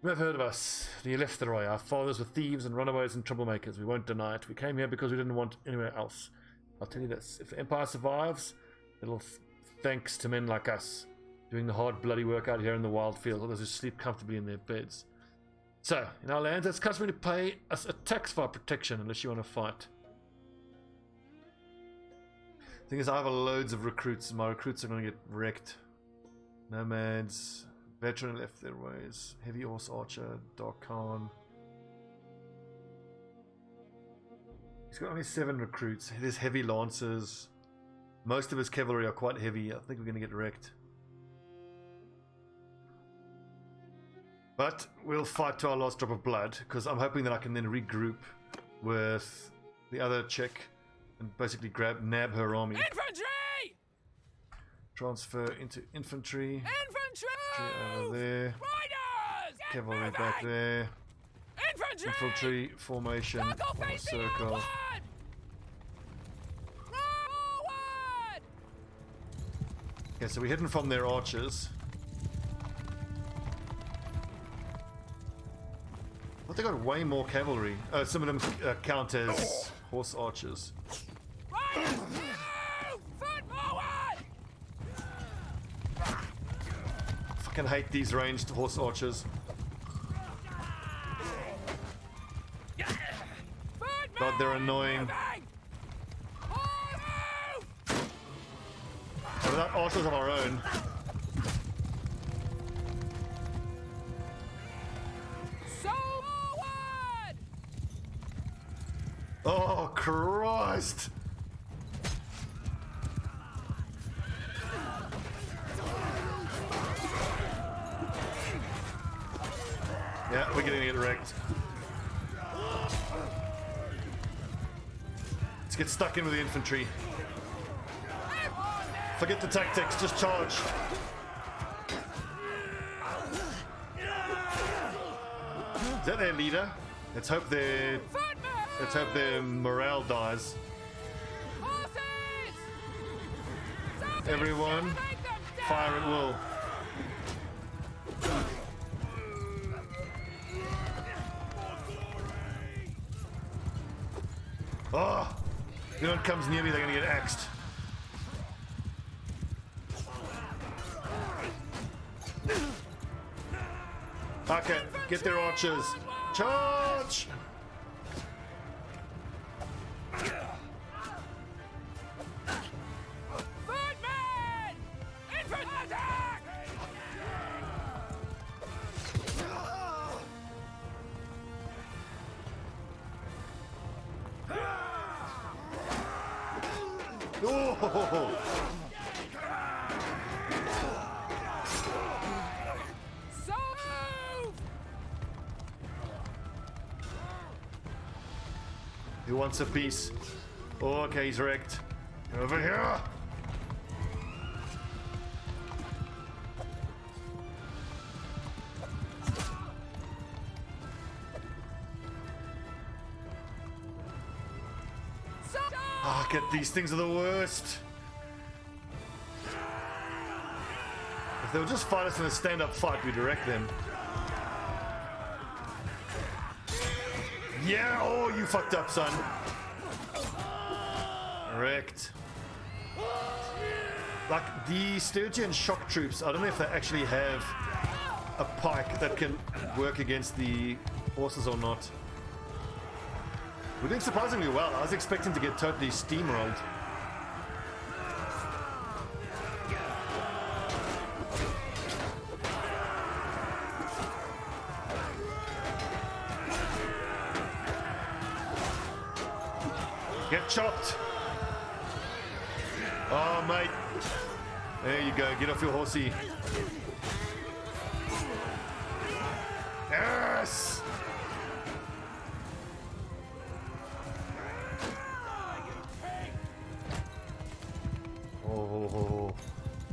You may have heard of us, the Eleftheroy. Our fathers were thieves and runaways and troublemakers. We won't deny it. We came here because we didn't want anywhere else. I'll tell you this, if the Empire survives, it'll thanks to men like us, doing the hard bloody work out here in the wild field, others who sleep comfortably in their beds. So, in our lands, it's customary to pay us a tax for our protection, unless you want to fight. The thing is, I have loads of recruits, and my recruits are going to get wrecked. Nomads... Veteran left their ways. Heavy horse archer, Dark Khan. He's got only 7 recruits. There's heavy lancers. Most of his cavalry are quite heavy. I think we're going to get wrecked. But we'll fight to our last drop of blood, because I'm hoping that I can then regroup with the other chick and basically nab her army. Infantry! Transfer into infantry. Infantry! Over there. Riders! Get Cavalry moving! back there. Infantry! Infantry formation. Circle On a facing circle. outward! Forward! Okay, so we're hidden from their archers. But they got way more cavalry. Some of them count as horse archers. Riders! Move! Foot forward! I fucking hate these ranged horse archers. God, they're annoying. But without archers of our own. So forward! Oh, Christ! Yeah, we're gonna get wrecked. Let's get stuck in with the infantry. Forget the tactics, just charge. Is that their leader? Let's hope their morale dies. Everyone, fire at will. Oh, if anyone comes near me, they're gonna get axed. Okay, get their archers. Charge! Footmen! Infantry attack! Oh! Who wants a piece? Oh, okay, he's wrecked. Over here! Ah, get these things are the worst. If they would just fight us in a stand-up fight, we'd wreck them. Yeah, oh, you fucked up, son. Wrecked. Like, the Sturgian shock troops, I don't know if they actually have a pike that can work against the horses or not. We're doing surprisingly well. I was expecting to get totally steamrolled. Get chopped! Oh, mate. There you go. Get off your horsey. Yes! Oh,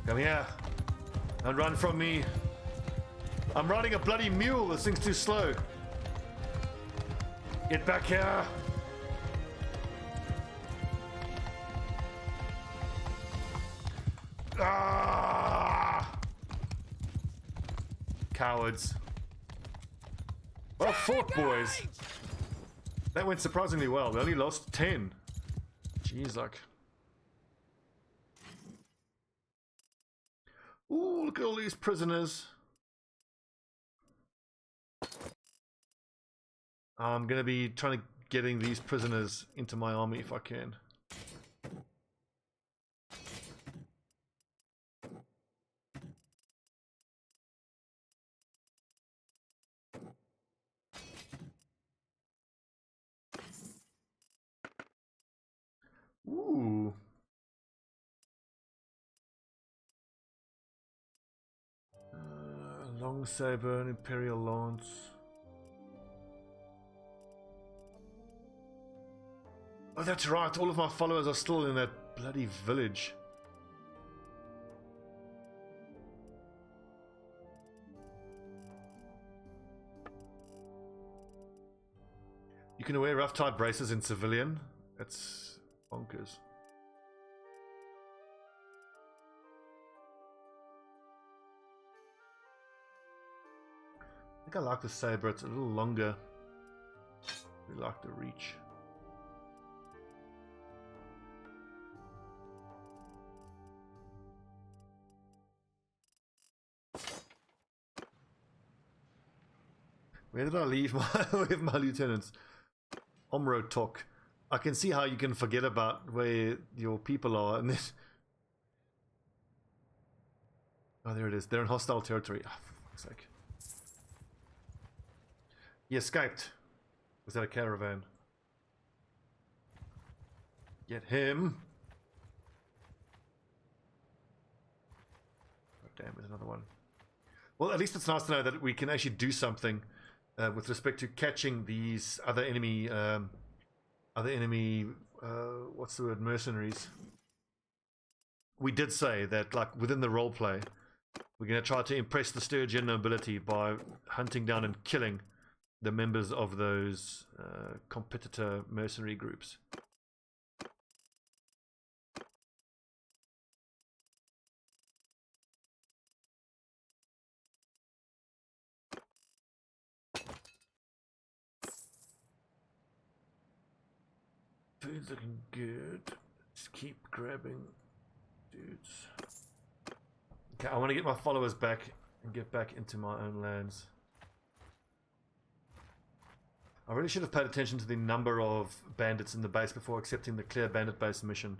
come here. Don't run from me. I'm riding a bloody mule. This thing's too slow. Get back here. Ah! Cowards. Well fought, boys. That went surprisingly well. We only lost 10. Jeez, like. Ooh, look at all these prisoners. I'm gonna be trying to getting these prisoners into my army if I can. Ooh. Long saber and Imperial lance. Oh, that's right. All of my followers are still in that bloody village. You can wear rough tie braces in civilian. That's bonkers. I think I like the saber. It's a little longer. We like the reach. Where did I leave my with my lieutenants? Omro talk. I can see how you can forget about where your people are, and this. Oh, there it is. They're in hostile territory. Oh, for fuck's sake. He escaped. Was that a caravan? Get him. Oh, damn, there's another one. Well, at least it's nice to know that we can actually do something with respect to catching these other enemy, what's the word, mercenaries. We did say that, like, within the roleplay, we're going to try to impress the Sturgian nobility by hunting down and killing the members of those competitor mercenary groups. Food's looking good. Just keep grabbing dudes. Okay, I want to get my followers back and get back into my own lands. I really should have paid attention to the number of bandits in the base before accepting the clear bandit base mission.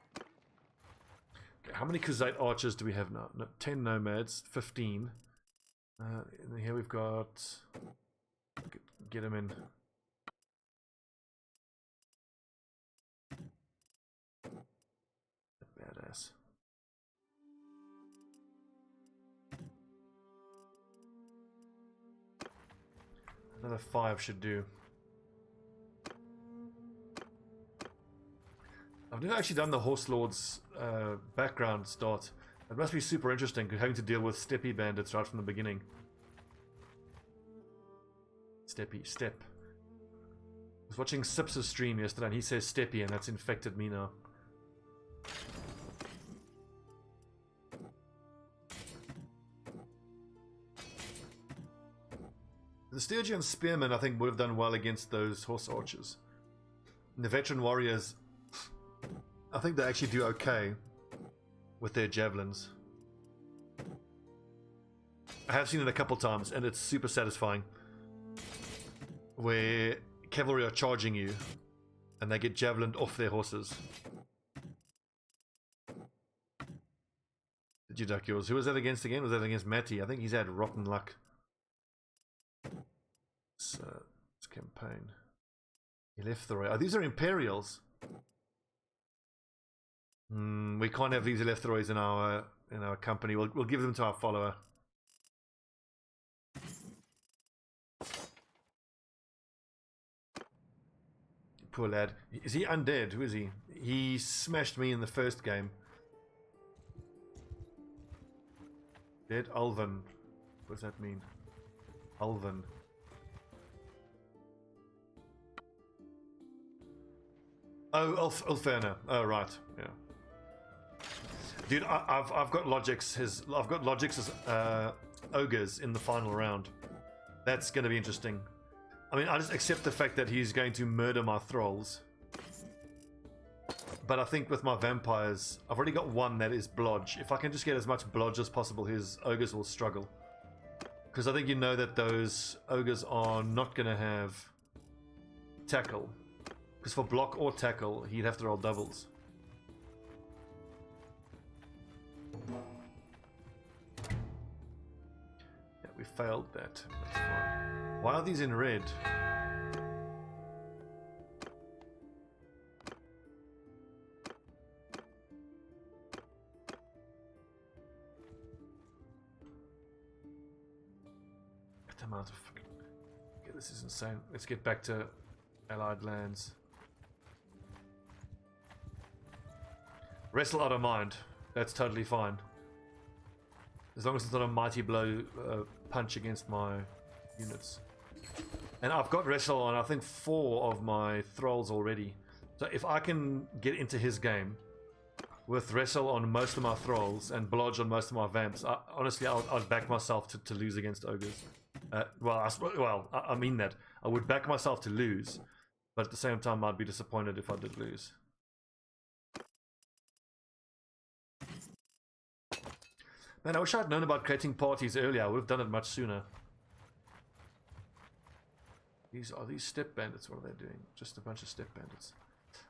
Okay, how many Crusade archers do we have now? No, 10 nomads, 15. And here we've got... Get them in. Badass. Another 5 should do. I've never actually done the Horse Lord's background start. It must be super interesting, having to deal with steppy bandits right from the beginning. Steppy, step. I was watching Sips' stream yesterday and he says steppy and that's infected me now. The Sturgian spearmen I think would have done well against those horse archers. And the veteran warriors, I think they actually do okay with their javelins. I have seen it a couple times and it's super satisfying. Where cavalry are charging you and they get javelined off their horses. Did you duck yours? Who was that against again? Was that against Matty? I think he's had rotten luck. So, this campaign. He left the Oh, these are Imperials. We can't have these Eleftherois in our company. We'll give them to our follower. Poor lad. Is he undead? Who is he? He smashed me in the first game. Dead Ulven. What does that mean? Ulven. Oh, Ulferna. Oh, right. Yeah. Dude, I've got Logix. I've got Logix's ogres in the final round. That's going to be interesting. I mean, I just accept the fact that he's going to murder my thralls. But I think with my vampires, I've already got one that is blodge. If I can just get as much blodge as possible, his ogres will struggle. Because I think you know that those ogres are not going to have tackle. Because for block or tackle, he'd have to roll doubles. Yeah, we failed that. That's fine. Why are these in red? Get them out of fucking... Okay, this is insane. Let's get back to Allied lands. Wrestle out of mind. That's totally fine. As long as it's not a mighty blow punch against my units. And I've got wrestle on I think 4 of my thralls already. So if I can get into his game with wrestle on most of my thralls and blodge on most of my vamps, honestly I'd back myself to lose against ogres. I mean that. I would back myself to lose, but at the same time I'd be disappointed if I did lose. Man, I wish I'd known about creating parties earlier. I would have done it much sooner. Are these step bandits? What are they doing? Just a bunch of step bandits.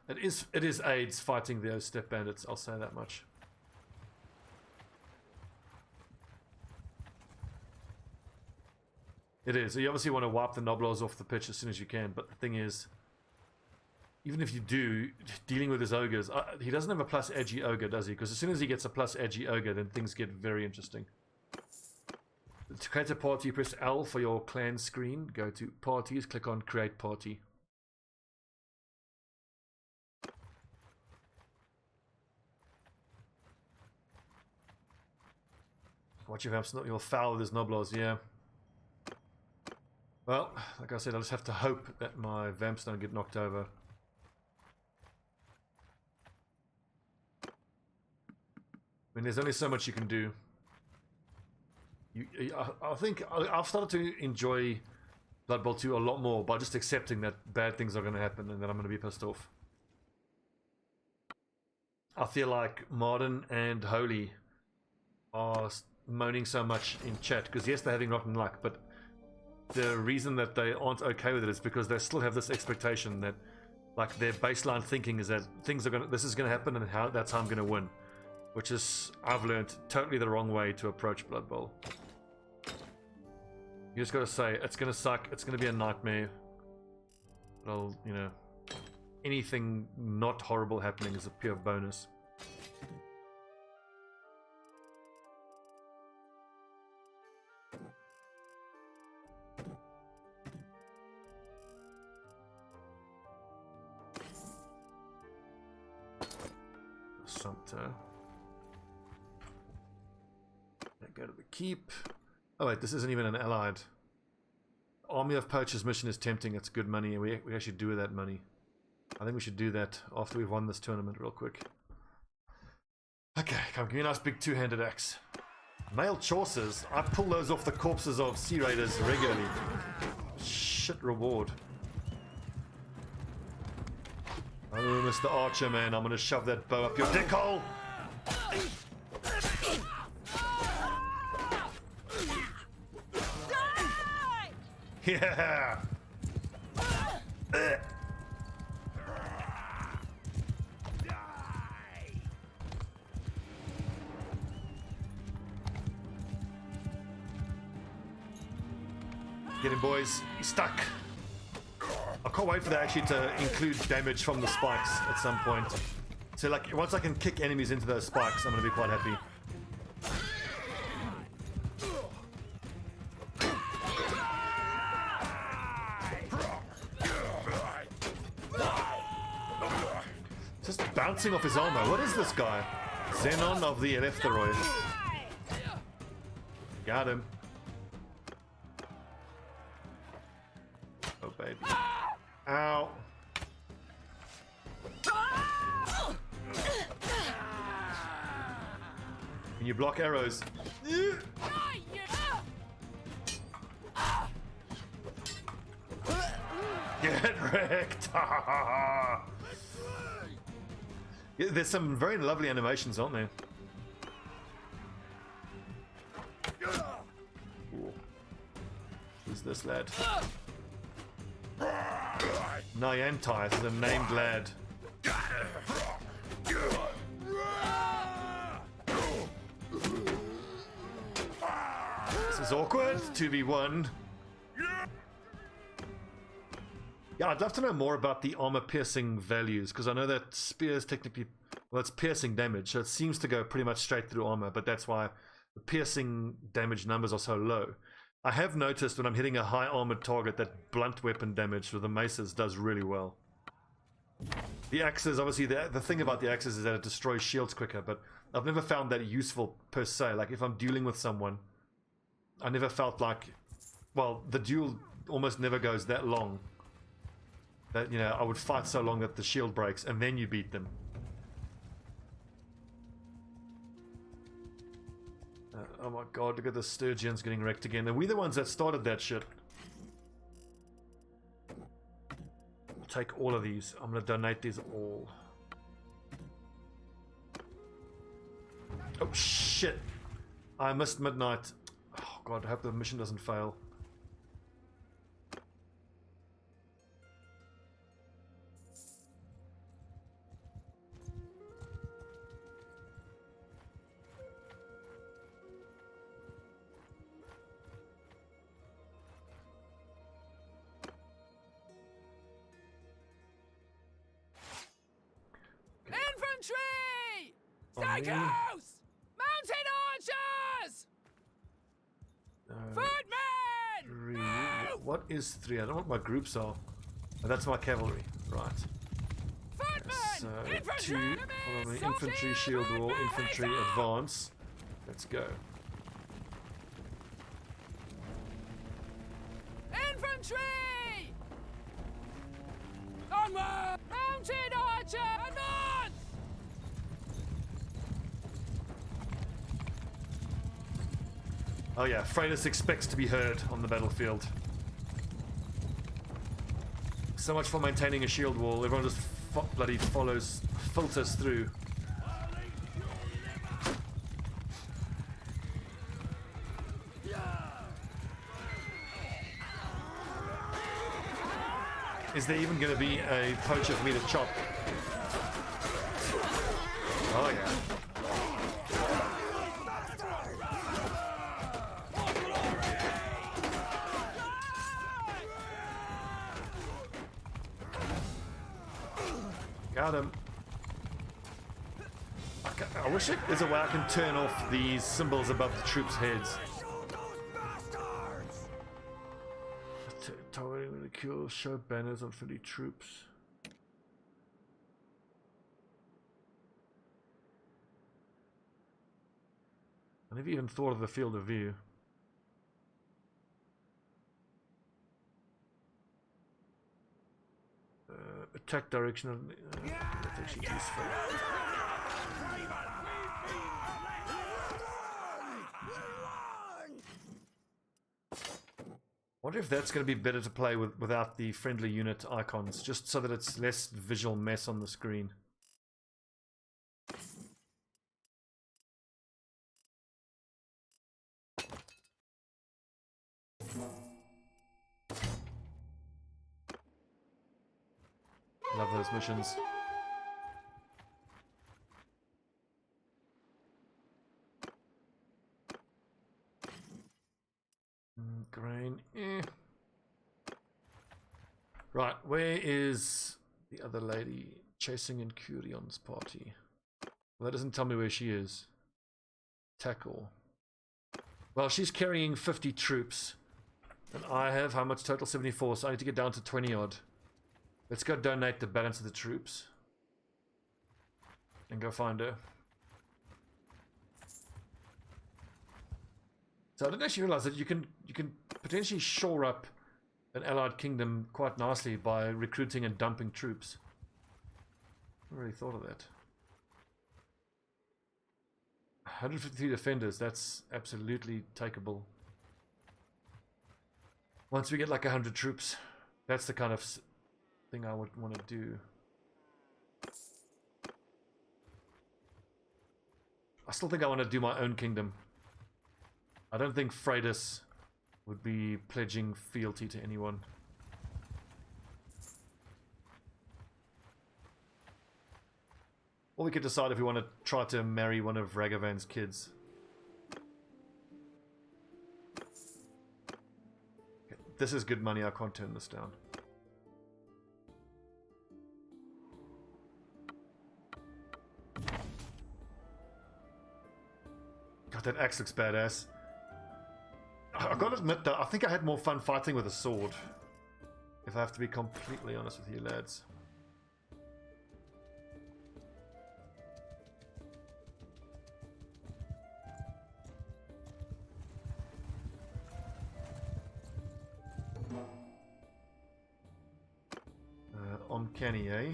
It is AIDS fighting those step bandits, I'll say that much. It is. You obviously want to wipe the Noblars off the pitch as soon as you can, but the thing is, even if you do, dealing with his ogres, he doesn't have a plus edgy ogre, does he? Because as soon as he gets a plus edgy ogre, then things get very interesting. To create a party, press L for your clan screen. Go to parties, click on create party. Watch your vamps, you'll foul with his Noblars, yeah. Well, like I said, I just have to hope that my vamps don't get knocked over. I mean, there's only so much you can do. I think I've started to enjoy Blood Bowl 2 a lot more by just accepting that bad things are going to happen and that I'm going to be pissed off. I feel like Martin and Holy are moaning so much in chat because yes, they're having rotten luck, but the reason that they aren't okay with it is because they still have this expectation that, like, their baseline thinking is that this is going to happen and that's how I'm going to win. Which is, I've learned, totally the wrong way to approach Blood Bowl. You just gotta say, it's gonna suck, it's gonna be a nightmare. But you know, anything not horrible happening is a pure bonus. Sumpter. Go to the keep. Oh wait, this isn't even an allied. Army of Poachers mission is tempting. It's good money. We actually do with that money. I think we should do that after we've won this tournament real quick. Okay, come give me a nice big two-handed axe. Mailed Chaucers. I pull those off the corpses of Sea Raiders regularly. Shit reward. Oh, Mr. Archer, man, I'm gonna shove that bow up your dick hole! Yeah! Get him, boys. He's stuck. I can't wait for that actually to include damage from the spikes at some point. So like, once I can kick enemies into those spikes, I'm gonna be quite happy. Just bouncing off his armor. What is this guy? Xenon of the Eleftheroid. Got him. Oh, baby. Ow. Can you block arrows? Get wrecked! Yeah, there's some very lovely animations, aren't there? Ooh. Who's this lad? Nyantai, this is a named lad. This is awkward. 2v1. Yeah, I'd love to know more about the armor piercing values, because I know that spears technically, well, it's piercing damage, so it seems to go pretty much straight through armor, but that's why the piercing damage numbers are so low. I have noticed when I'm hitting a high armored target that blunt weapon damage with the maces does really well. The axes, obviously, the thing about the axes is that it destroys shields quicker, but I've never found that useful per se. Like if I'm dueling with someone, I never felt like, well, the duel almost never goes that long. That, you know, I would fight so long that the shield breaks and then you beat them. Oh my god, look at the Sturgians getting wrecked again. Are we the ones that started that shit? I'll take all of these. I'm gonna donate these all. Oh shit! I missed midnight. Oh god, I hope the mission doesn't fail. Infantry! Stackhouse! Mounted archers! Footmen! Move! What is 3? I don't know what my groups are. Oh, that's my cavalry. Right. Footmen! So, Infantry! 2, follow me. Infantry, shield wall, infantry, advance. Let's go. Infantry! Onward! Mounted archer! Advance! Oh yeah, Freydis expects to be heard on the battlefield. So much for maintaining a shield wall. Everyone just bloody filters through. Is there even going to be a poacher for me to chop? Oh yeah. Got him. I wish there's a way I can turn off these symbols above the troops' heads. Towering ridicule, show banners on 50 troops. I never even thought of the field of view. Attack direction. That's actually useful. I wonder if that's going to be better to play without the friendly unit icons, just so that it's less visual mess on the screen. Love those missions. Grain. Right, where is the other lady chasing in Curion's party? Well, that doesn't tell me where she is. Tackle. Well, she's carrying 50 troops. And I have how much total? 74, so I need to get down to 20 odd. Let's go donate the balance of the troops. And go find her. So I didn't actually realize that you can potentially shore up an allied kingdom quite nicely by recruiting and dumping troops. I never really thought of that. 153 defenders, that's absolutely takeable. Once we get like 100 troops, that's the kind of thing I would want to do. I still think I want to do my own kingdom. I don't think Freydis would be pledging fealty to anyone. Or we could decide if we want to try to marry one of Ragavan's kids. Okay, this is good money, I can't turn this down. God, that axe looks badass. I've got to admit though, I think I had more fun fighting with a sword. If I have to be completely honest with you lads. Uncanny, eh?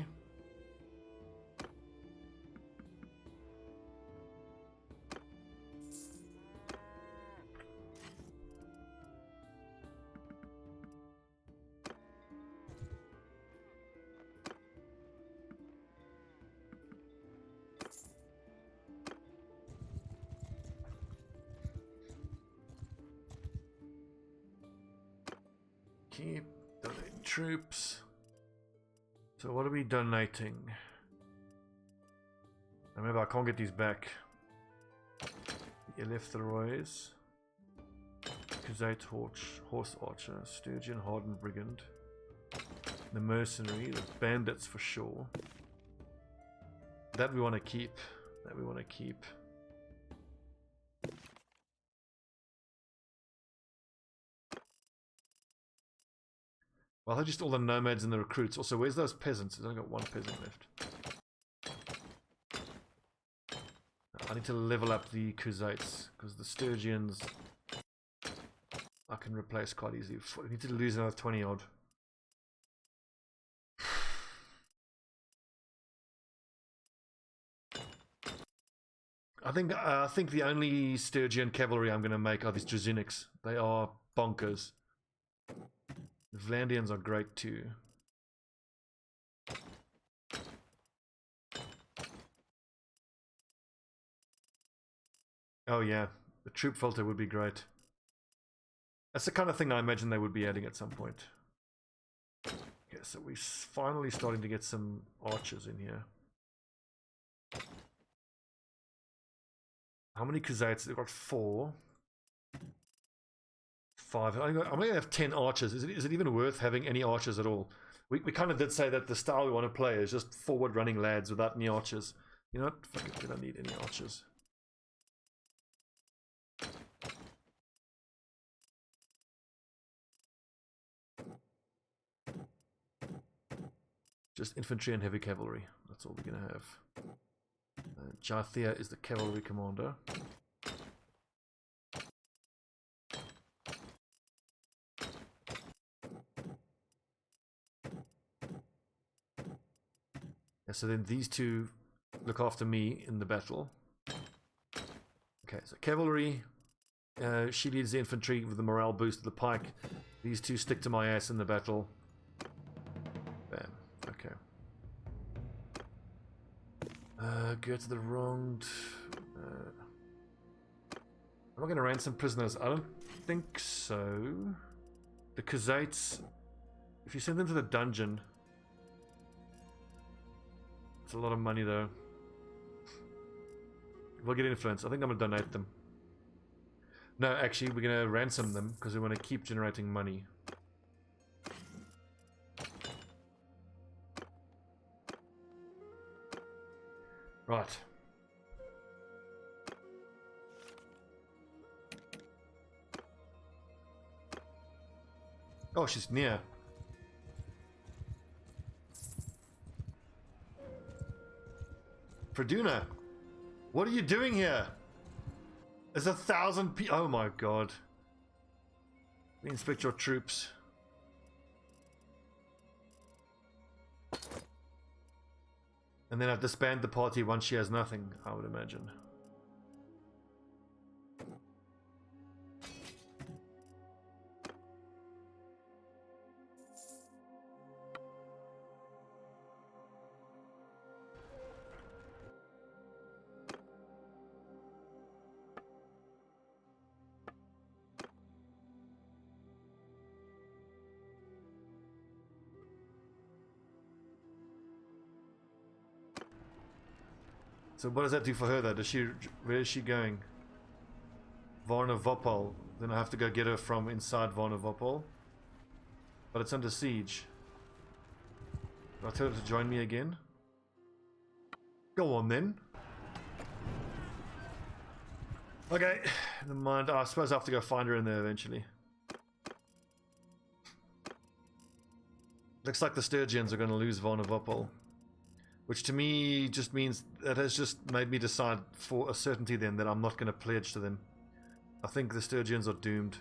Keep donating troops. So what are we donating? Remember, I can't get these back. The Eleftherois, Crusade Horse Archer, Sturgian Hardened Brigand, the Mercenary, the Bandits for sure. That we want to keep. That we want to keep. Well, they're just all the nomads and the recruits. Also, where's those peasants? There's only got one peasant left. I need to level up the Khuzaits, because the Sturgians I can replace quite easily. I need to lose another 20 odd. I think the only Sturgian cavalry I'm going to make are these Druziniks. They are bonkers. The Vlandians are great too. Oh yeah, the troop filter would be great. That's the kind of thing I imagine they would be adding at some point. Okay, so we're finally starting to get some archers in here. How many Khuzaits? They've got 4. 5. I'm going to have 10 archers. Is it even worth having any archers at all? We kind of did say that the style we want to play is just forward running lads without any archers. You know what? Fuck it, we don't need any archers. Just infantry and heavy cavalry. That's all we're going to have. Jarthea is the cavalry commander. Yeah, so then these two look after me in the battle. Okay, so cavalry. She leads the infantry with the morale boost of the pike. These two stick to my ass in the battle. Bam. Okay. Go to the wronged. Am I going to ransom prisoners? I don't think so. The Khazaits, if you send them to the dungeon, it's a lot of money though. We'll get influence. I think I'm going to donate them. No, actually, we're going to ransom them because we want to keep generating money. Right. Oh, she's near. Verduna, what are you doing here? There's 1,000 people. Oh my god. Inspect your troops. And then I've disbanded the party once she has nothing, I would imagine. So what does that do for her though? Where is she going? Varnavopol. Then I have to go get her from inside Varnavopol. But it's under siege. Do I tell her to join me again? Go on then. Okay, never mind. I suppose I have to go find her in there eventually. Looks like the Sturgians are going to lose Varnavopol. Which to me just means that has just made me decide for a certainty then that I'm not going to pledge to them. I think the Sturgians are doomed.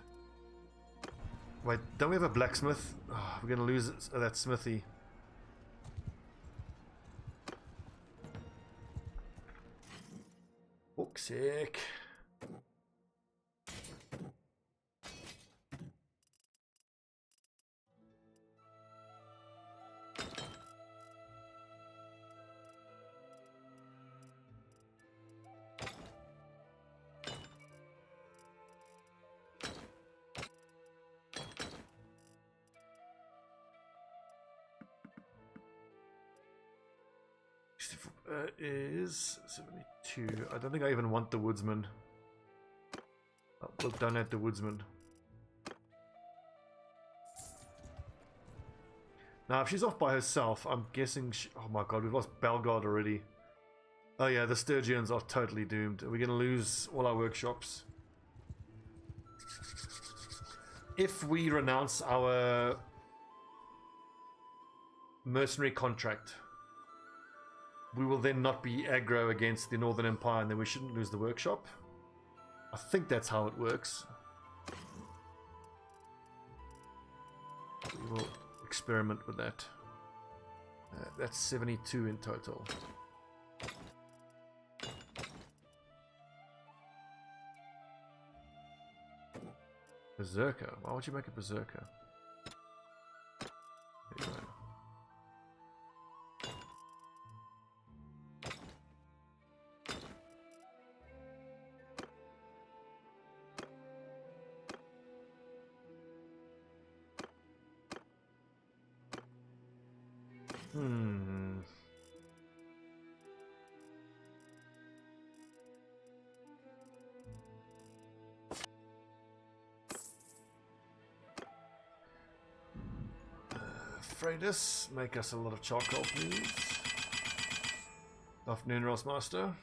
Wait, don't we have a blacksmith? Oh, we're going to lose that smithy. Fuck's sake. Is 72. I don't think I even want the woodsman. We'll donate the woodsman. Now, if she's off by herself, I'm guessing oh my god, we've lost Belgard already. Oh yeah, the Sturgians are totally doomed. We're going to lose all our workshops. If we renounce our mercenary contract, we will then not be aggro against the Northern Empire, and then we shouldn't lose the workshop. I think that's how it works. We will experiment with that. That's 72 in total. Berserker? Why would you make a berserker? There you go. Freydis, make us a lot of charcoal, please. Afternoon, Rossmaster.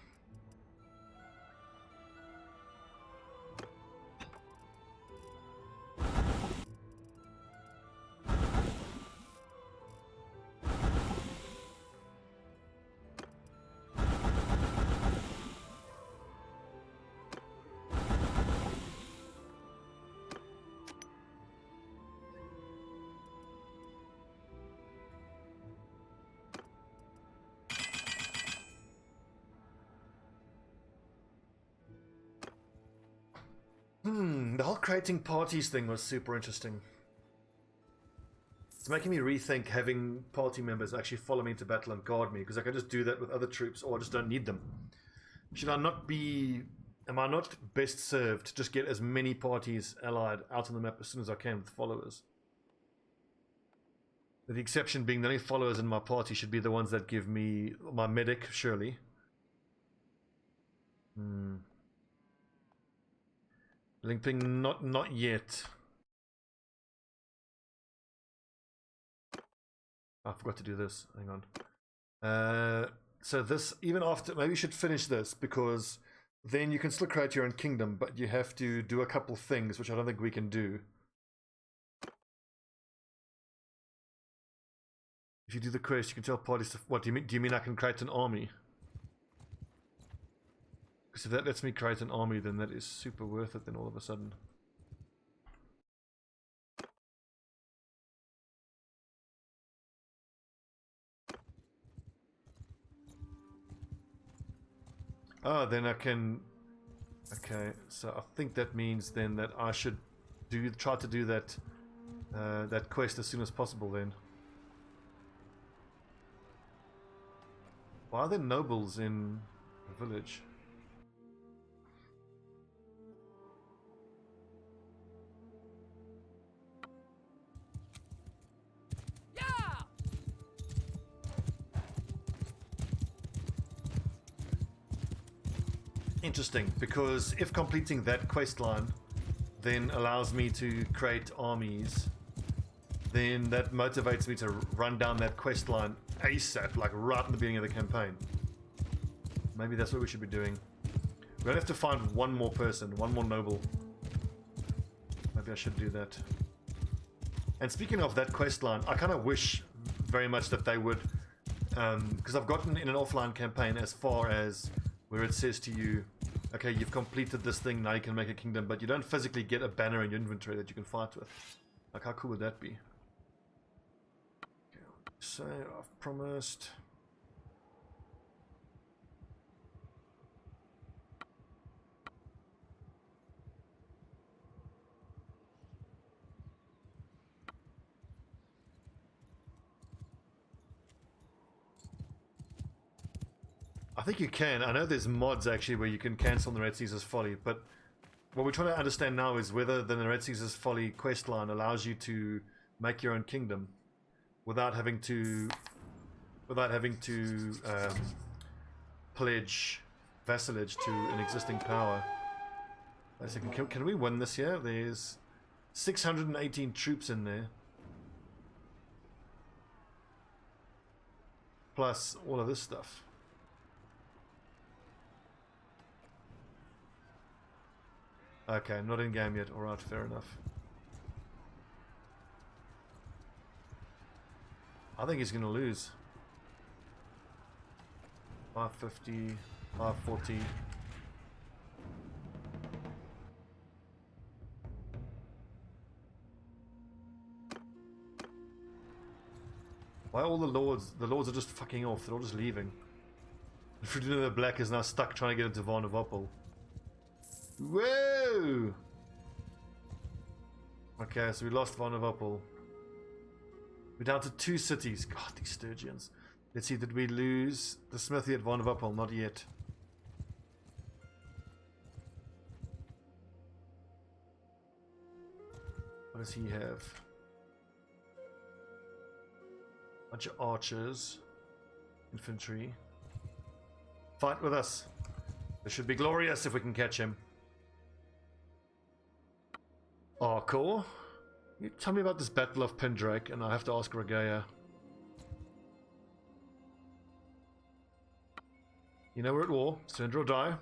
The whole creating parties thing was super interesting. It's making me rethink having party members actually follow me into battle and guard me, because I can just do that with other troops, or I just don't need them. Should I not be... Am I not best served to just get as many parties allied out on the map as soon as I can with followers? With the exception being the only followers in my party should be the ones that give me my medic, surely. Linkping, not yet. I forgot to do this. Hang on. So this, even after, maybe you should finish this, because then you can still create your own kingdom, but you have to do a couple things, which I don't think we can do. If you do the quest, you can tell parties to... What do you mean? Do you mean I can create an army? Because if that lets me create an army, then that is super worth it then all of a sudden. Oh, then I can... Okay, so I think that means then that I should try to do that that quest as soon as possible then. Why are there nobles in the village? Interesting, because if completing that quest line then allows me to create armies, then that motivates me to run down that quest line ASAP, like right in the beginning of the campaign. Maybe that's what we should be doing. We're gonna have to find one more person, one more noble. Maybe I should do that. And speaking of that quest line, I kind of wish very much that they would, because I've gotten in an offline campaign as far as where it says to you, okay, you've completed this thing, now you can make a kingdom, but you don't physically get a banner in your inventory that you can fight with. Like, how cool would that be? Okay, so I've promised. I think you can. I know there's mods actually where you can cancel the Red Caesar's Folly, but what we're trying to understand now is whether the Red Caesar's Folly quest line allows you to make your own kingdom without having to pledge vassalage to an existing power. Wait a second, can we win this year? There's 618 troops in there, plus all of this stuff. Okay, not in game yet. Alright, fair enough. I think he's gonna lose. 550, 540. Why are all the lords? The lords are just fucking off. They're all just leaving. Freydis the Black is now stuck trying to get into Varnavopol. Whoa! Okay, so we lost Varnavopol. We're down to 2 cities. God, these Sturgians. Let's see, did we lose the smithy at Varnavopol? Not yet. What does he have? Bunch of archers. Infantry. Fight with us. This should be glorious if we can catch him. Cool. You tell me about this Battle of Pendrake, and I have to ask Regaya. You know we're at war. Surrender or die.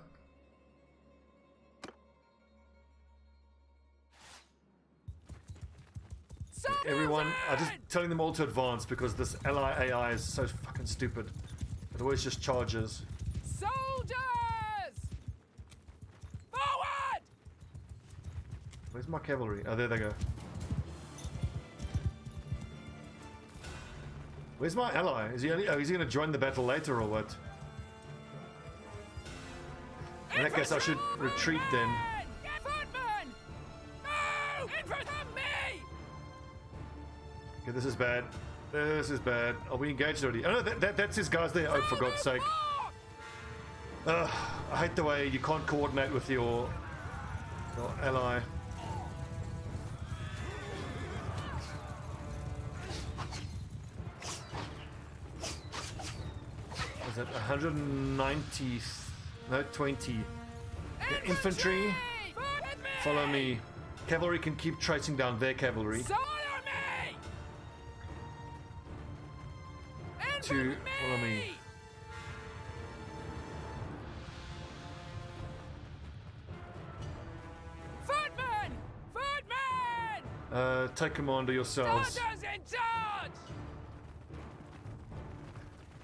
Everyone, I'm just telling them all to advance because this LI AI is so fucking stupid. It always just charges. Soldiers! Forward! Where's my cavalry? Oh, there they go. Where's my ally? Is he only? Oh, is he going to join the battle later or what? In that case, I should retreat then. Okay, this is bad. This is bad. Are we engaged already? Oh no, that's his guys there. Oh, for God's sake. I hate the way you can't coordinate with your ally. Is it 190? No, 20. The infantry, follow me. Cavalry can keep tracing down their cavalry. To follow me. Footmen! Take command of yourselves.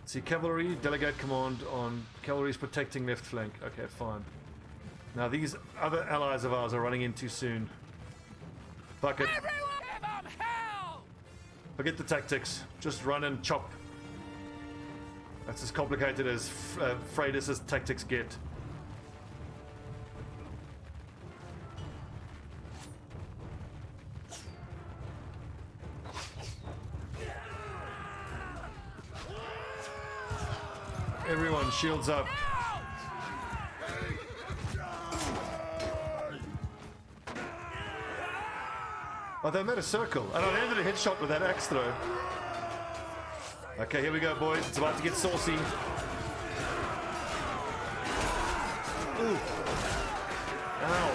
See, cavalry, delegate command on cavalry's protecting left flank. Okay, fine. Now these other allies of ours are running in too soon. Fuck it. Forget the tactics. Just run and chop. That's as complicated as Freydis' tactics get. Everyone, shields up. Oh, they made a circle, and I landed a headshot with that axe throw. Okay, here we go, boys. It's about to get saucy. Ooh. Ow.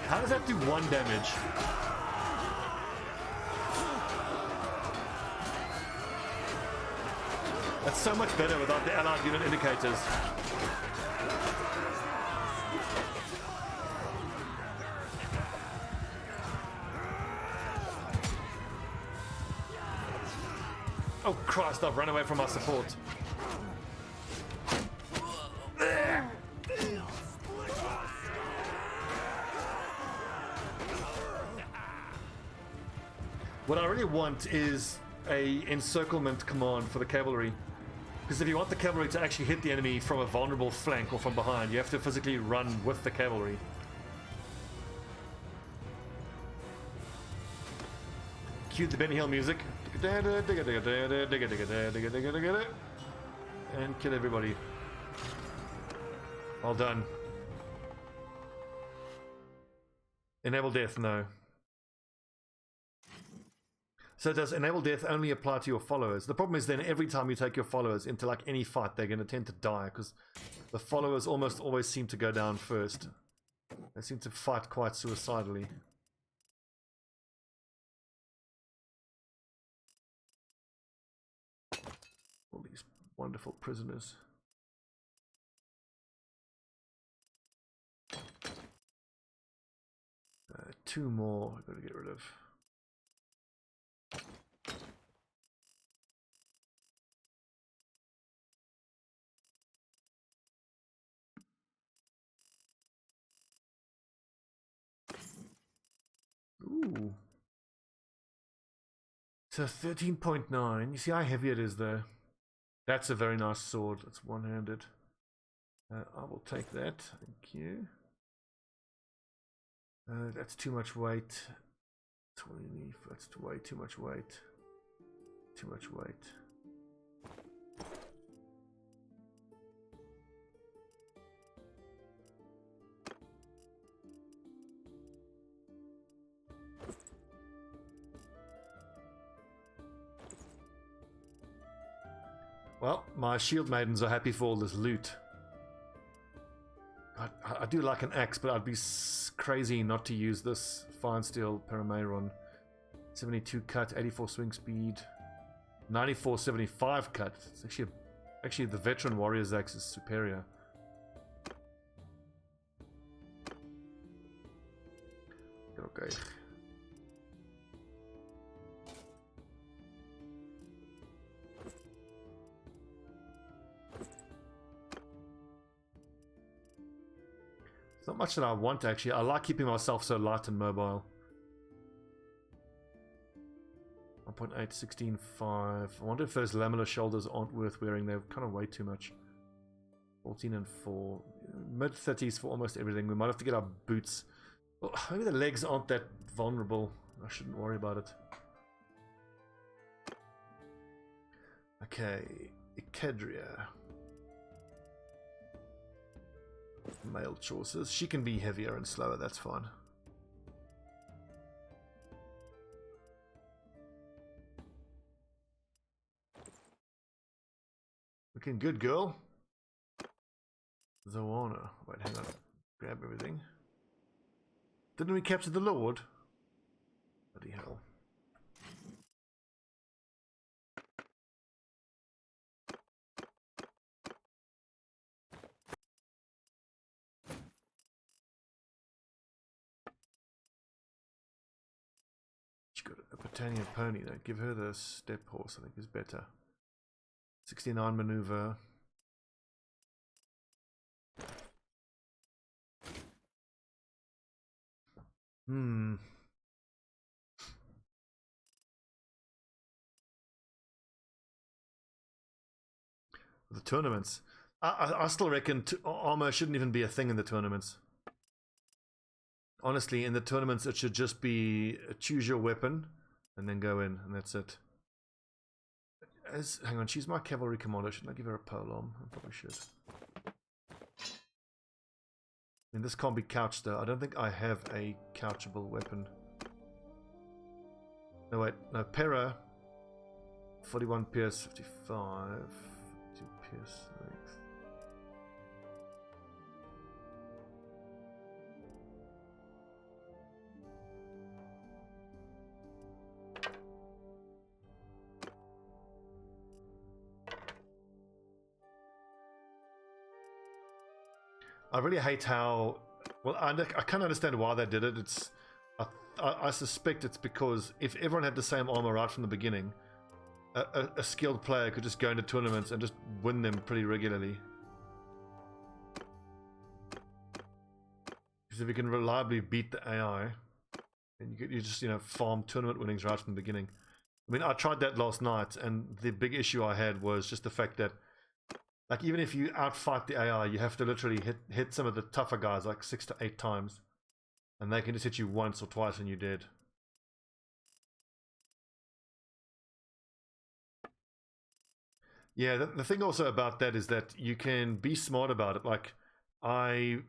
How does that do 1 damage? That's so much better without the allied unit indicators. Oh Christ, I've run away from my support. What I really want is a encirclement command for the cavalry. Because if you want the cavalry to actually hit the enemy from a vulnerable flank or from behind, you have to physically run with the cavalry. Cue the Benny Hill music. And kill everybody. Well done. Enable death, no. So does enable death only apply to your followers? The problem is then every time you take your followers into like any fight, they're going to tend to die because the followers almost always seem to go down first. They seem to fight quite suicidally. All these wonderful prisoners. Two more I've got to get rid of. Ooh. So 13.9. You see how heavy it is there? That's a very nice sword. It's one-handed. I will take that. Thank you. That's too much weight. 20. That's way too much weight. Too much weight. Well, my shield maidens are happy for all this loot. I do like an axe, but I'd be crazy not to use this fine steel Parameiron. 72 cut, 84 swing speed, 94 75 cut. It's actually the veteran warrior's axe is superior. Okay. It's not much that I want actually. I like keeping myself so light and mobile. 1.8, 16, 5. I wonder if those lamellar shoulders aren't worth wearing. They're kind of way too much. 14 and 4. Mid 30s for almost everything. We might have to get our boots Well, maybe the legs aren't that vulnerable. I shouldn't worry about it. Okay, Cadria. Male choices. She can be heavier and slower, that's fine. Looking good, girl. Zoana. Wait, hang on. Grab everything. Didn't we capture the Lord? Bloody hell. She's got a Britannia pony. Though. Give her the step horse, I think is better. 69 maneuver. The tournaments. I still reckon armor shouldn't even be a thing in the tournaments. Honestly, in the tournaments, it should just be choose your weapon and then go in, and that's it. Hang on, she's my cavalry commander. Shouldn't I give her a polearm? I probably should. I mean, this can't be couched though. I don't think I have a couchable weapon. No, wait. No, Para. 41 pierce, 55. 2 pierce length. I really hate how, well, I can't understand why they did it. It's, I suspect it's because if everyone had the same armor right from the beginning, a skilled player could just go into tournaments and just win them pretty regularly. Because if you can reliably beat the AI, then you just, you know, farm tournament winnings right from the beginning. I mean, I tried that last night, and the big issue I had was just the fact that, like, even if you outfight the AI, you have to literally hit some of the tougher guys like 6 to 8 times. And they can just hit you once or twice and you're dead. Yeah, the thing also about that is that you can be smart about it. Like, I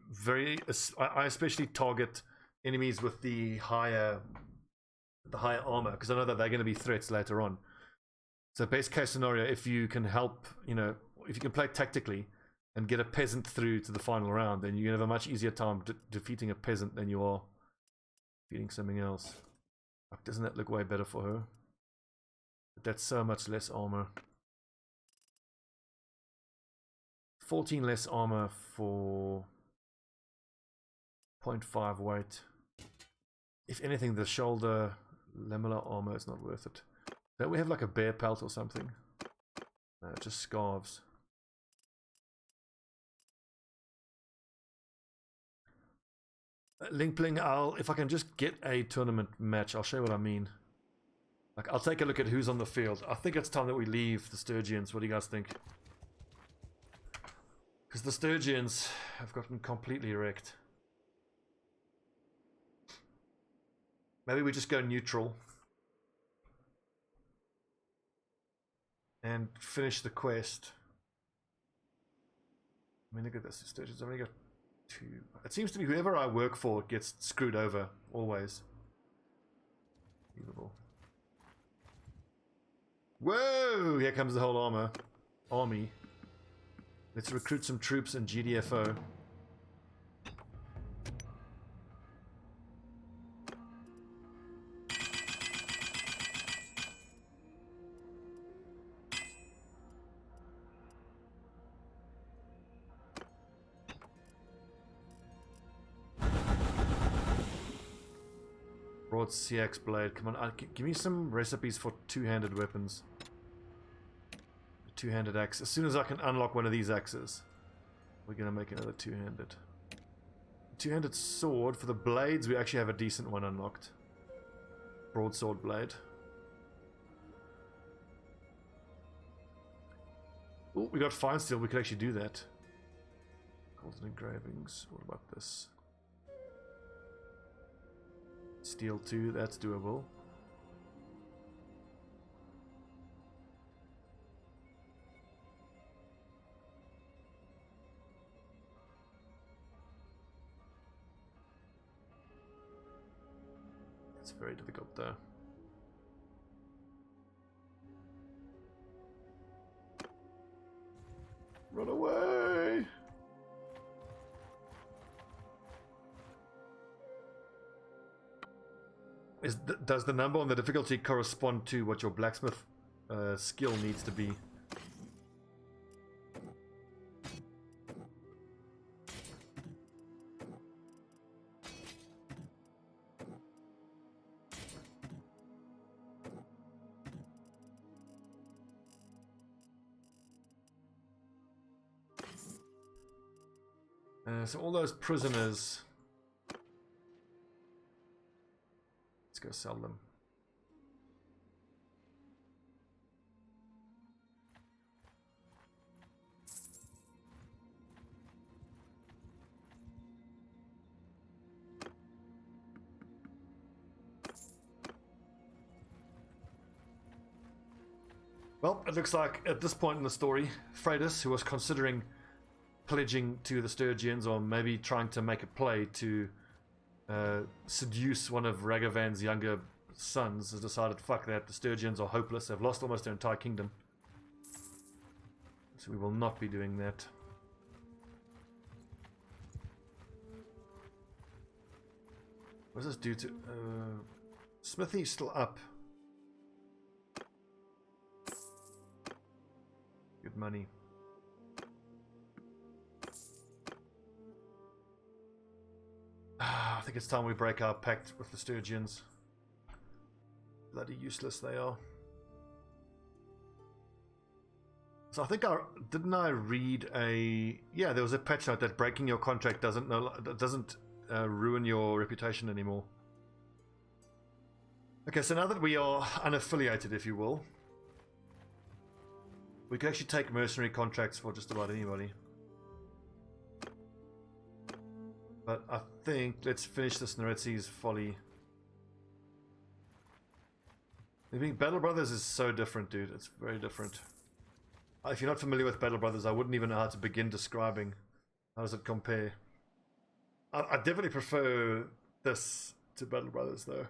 especially target enemies with the higher armor, because I know that they're going to be threats later on. So best case scenario, if you can help, you know, if you can play tactically and get a peasant through to the final round, then you have a much easier time defeating a peasant than you are defeating something else. Like, doesn't that look way better for her? But that's so much less armor. 14 less armor for 0.5 weight. If anything, the shoulder lamellar armor is not worth it. Don't we have like a bear pelt or something? No, just scarves. Linkpling, if I can just get a tournament match, I'll show you what I mean. Like, I'll take a look at who's on the field. I think it's time that we leave the Sturgians. What do you guys think? Because the Sturgians have gotten completely wrecked. Maybe we just go neutral. And finish the quest. I mean, look at this. The Sturgians have only got 2. It seems to be whoever I work for gets screwed over, always. Unbelievable. Whoa! Here comes the whole army. Let's recruit some troops and GDFO. Broad CX blade. Come on, give me some recipes for two-handed weapons. Two-handed axe. As soon as I can unlock one of these axes, we're gonna make another two-handed. Two-handed sword. For the blades, we actually have a decent one unlocked. Broadsword blade. Oh, we got fine steel. We could actually do that. Golden engravings. What about this? Steel 2, that's doable. It's very difficult though. Run away! Does the number on the difficulty correspond to what your blacksmith skill needs to be? So all those prisoners, let's go sell them. Well, it looks like at this point in the story, Freydis, who was considering pledging to the Sturgians or maybe trying to make a play to seduce one of Ragavan's younger sons, has decided, fuck that, the Sturgians are hopeless, they've lost almost their entire kingdom. So we will not be doing that. What does this do to... Smithy's still up. Good money. I think it's time we break our pact with the Sturgians. Bloody useless they are. So I think didn't I read a... Yeah, there was a patch note that breaking your contract doesn't ruin your reputation anymore. Okay, so now that we are unaffiliated, if you will, we can actually take mercenary contracts for just about anybody. But I think let's finish this Neretzi's folly. I think Battle Brothers is so different, dude. It's very different. If you're not familiar with Battle Brothers, I wouldn't even know how to begin describing. How does it compare? I definitely prefer this to Battle Brothers, though.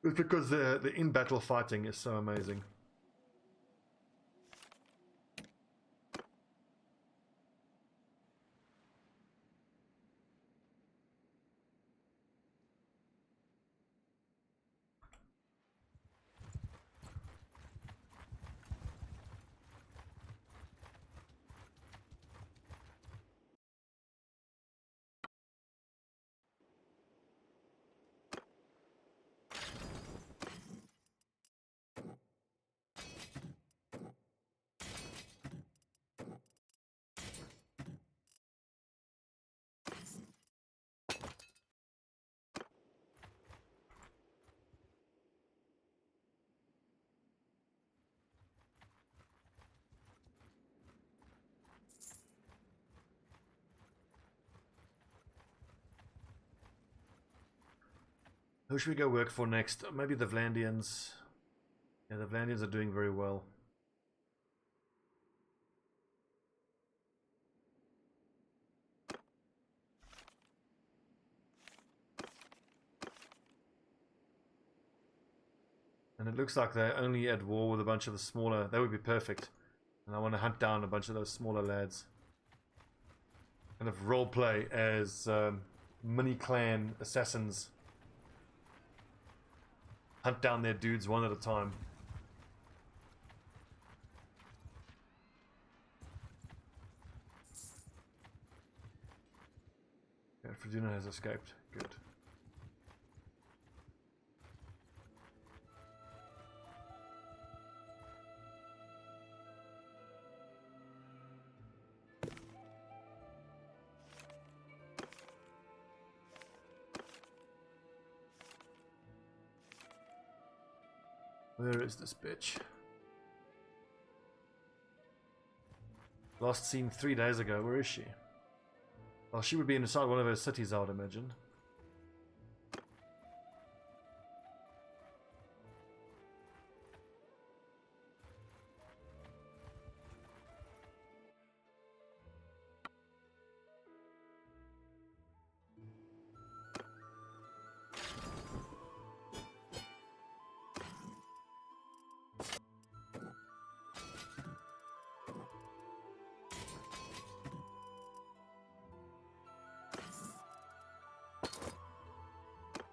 It's because the in-battle fighting is so amazing. Who should we go work for next? Maybe the Vlandians. Yeah, the Vlandians are doing very well. And it looks like they're only at war with a bunch of the smaller... That would be perfect. And I want to hunt down a bunch of those smaller lads. Kind of roleplay as mini-clan assassins. Hunt down their dudes one at a time. Yeah, Freydina has escaped. Good. Where is this bitch? Last seen 3 days ago. Where is she? Well, she would be inside one of her cities, I would imagine.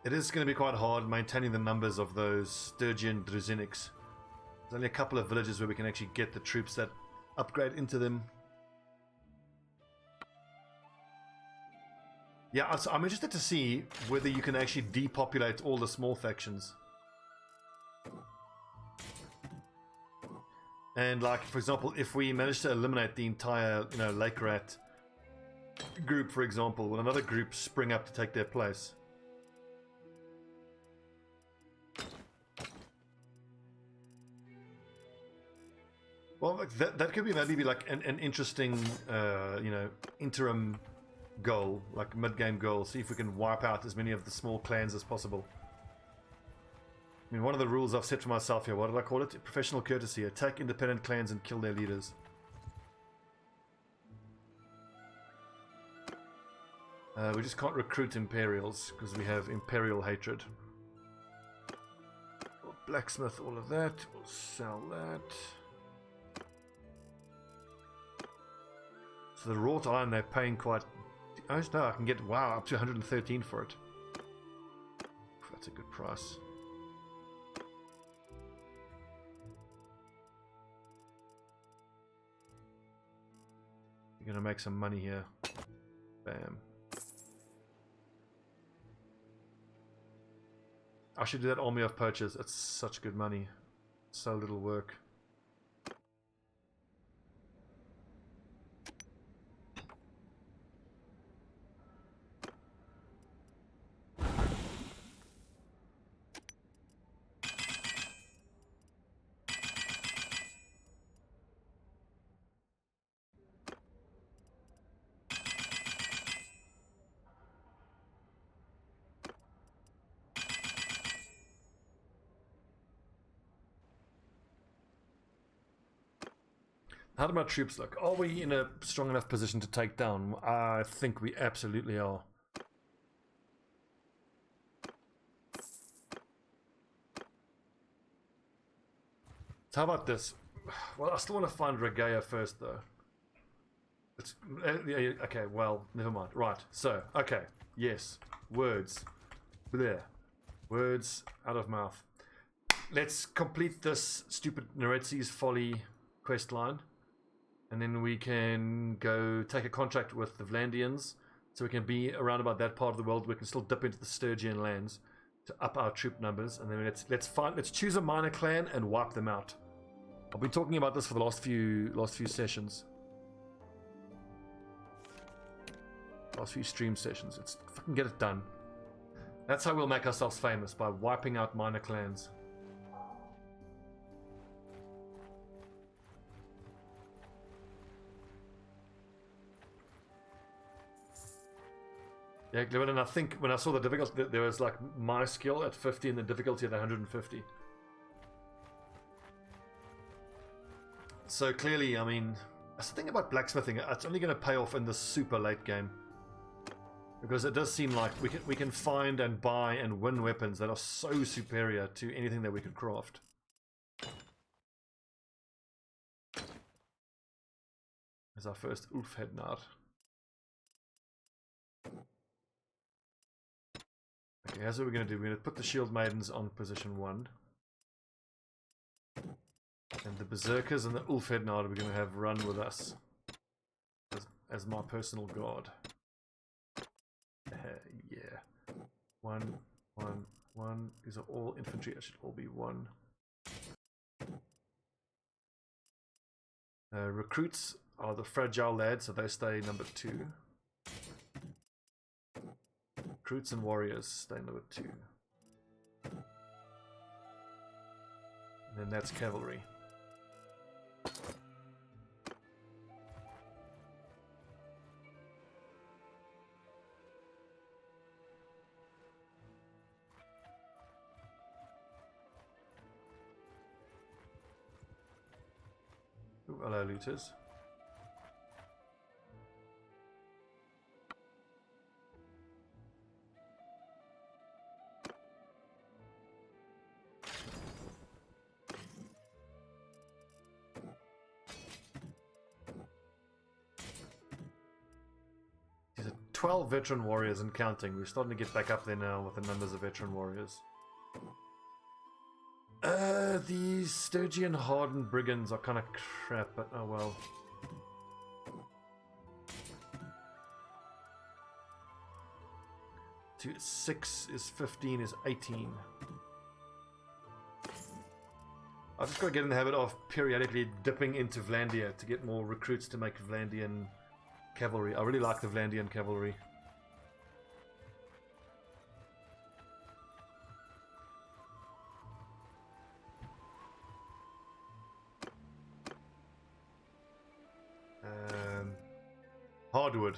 it is going to be quite hard maintaining the numbers of those Sturgian Druzinics. There's only a couple of villages where we can actually get the troops that upgrade into them. Yeah, so I'm interested to see whether you can actually depopulate all the small factions. And like, for example, if we manage to eliminate the entire, you know, Lake Rat group, for example, will another group spring up to take their place? Well, like that could be maybe like an interesting, you know, interim goal, like mid-game goal. See if we can wipe out as many of the small clans as possible. I mean, one of the rules I've set for myself here, what did I call it? Professional courtesy. Attack independent clans and kill their leaders. We just can't recruit Imperials because we have Imperial hatred. We'll blacksmith all of that. We'll sell that. So the wrought iron, they're paying quite... Oh no, I can get, wow, up to 113 for it. That's a good price. You're gonna make some money here. Bam. I should do that army of poachers. It's such good money. So little work. How do my troops look? Are we in a strong enough position to take down? I think we absolutely are. So how about this? Well, I still want to find Regea first, though. It's, okay, well, never mind. Right, so, okay, yes, words. There. Words out of mouth. Let's complete this stupid Neretzi's Folly quest line. And then we can go take a contract with the Vlandians, so we can be around about that part of the world. We can still dip into the Sturgian lands to up our troop numbers, and then let's choose a minor clan and wipe them out. I've been talking about this for the last few sessions, last few stream sessions. Let's fucking get it done. That's how we'll make ourselves famous, by wiping out minor clans. Yeah, and I think when I saw the difficulty, there was like my skill at 50 and the difficulty at 150. So clearly, I mean, that's the thing about blacksmithing. It's only going to pay off in the super late game, because it does seem like we can find and buy and win weapons that are so superior to anything that we could craft. There's our first Ulf Headnard. Okay, here's what we're going to do. We're going to put the Shield Maidens on position 1. And the Berserkers and the Ulf Headnard we're going to have run with us as my personal guard. Yeah. 1, 1, 1. These are all infantry. It should all be 1. Recruits are the fragile lads, so they stay number 2. Recruits and warriors stay number 2. And then that's cavalry. Ooh, hello, looters. 12 veteran warriors and counting. We're starting to get back up there now with the numbers of veteran warriors. The Sturgian hardened brigands are kind of crap, but oh well. Two, 6 is 15 is 18. I've just got to get in the habit of periodically dipping into Vlandia to get more recruits to make Vlandian cavalry. I really like the Vlandian cavalry. Hardwood.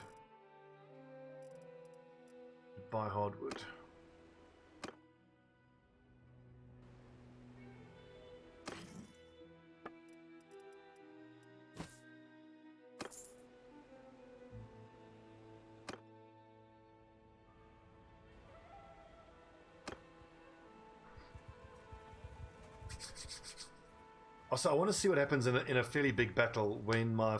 Buy hardwood. Also, I want to see what happens in a fairly big battle when my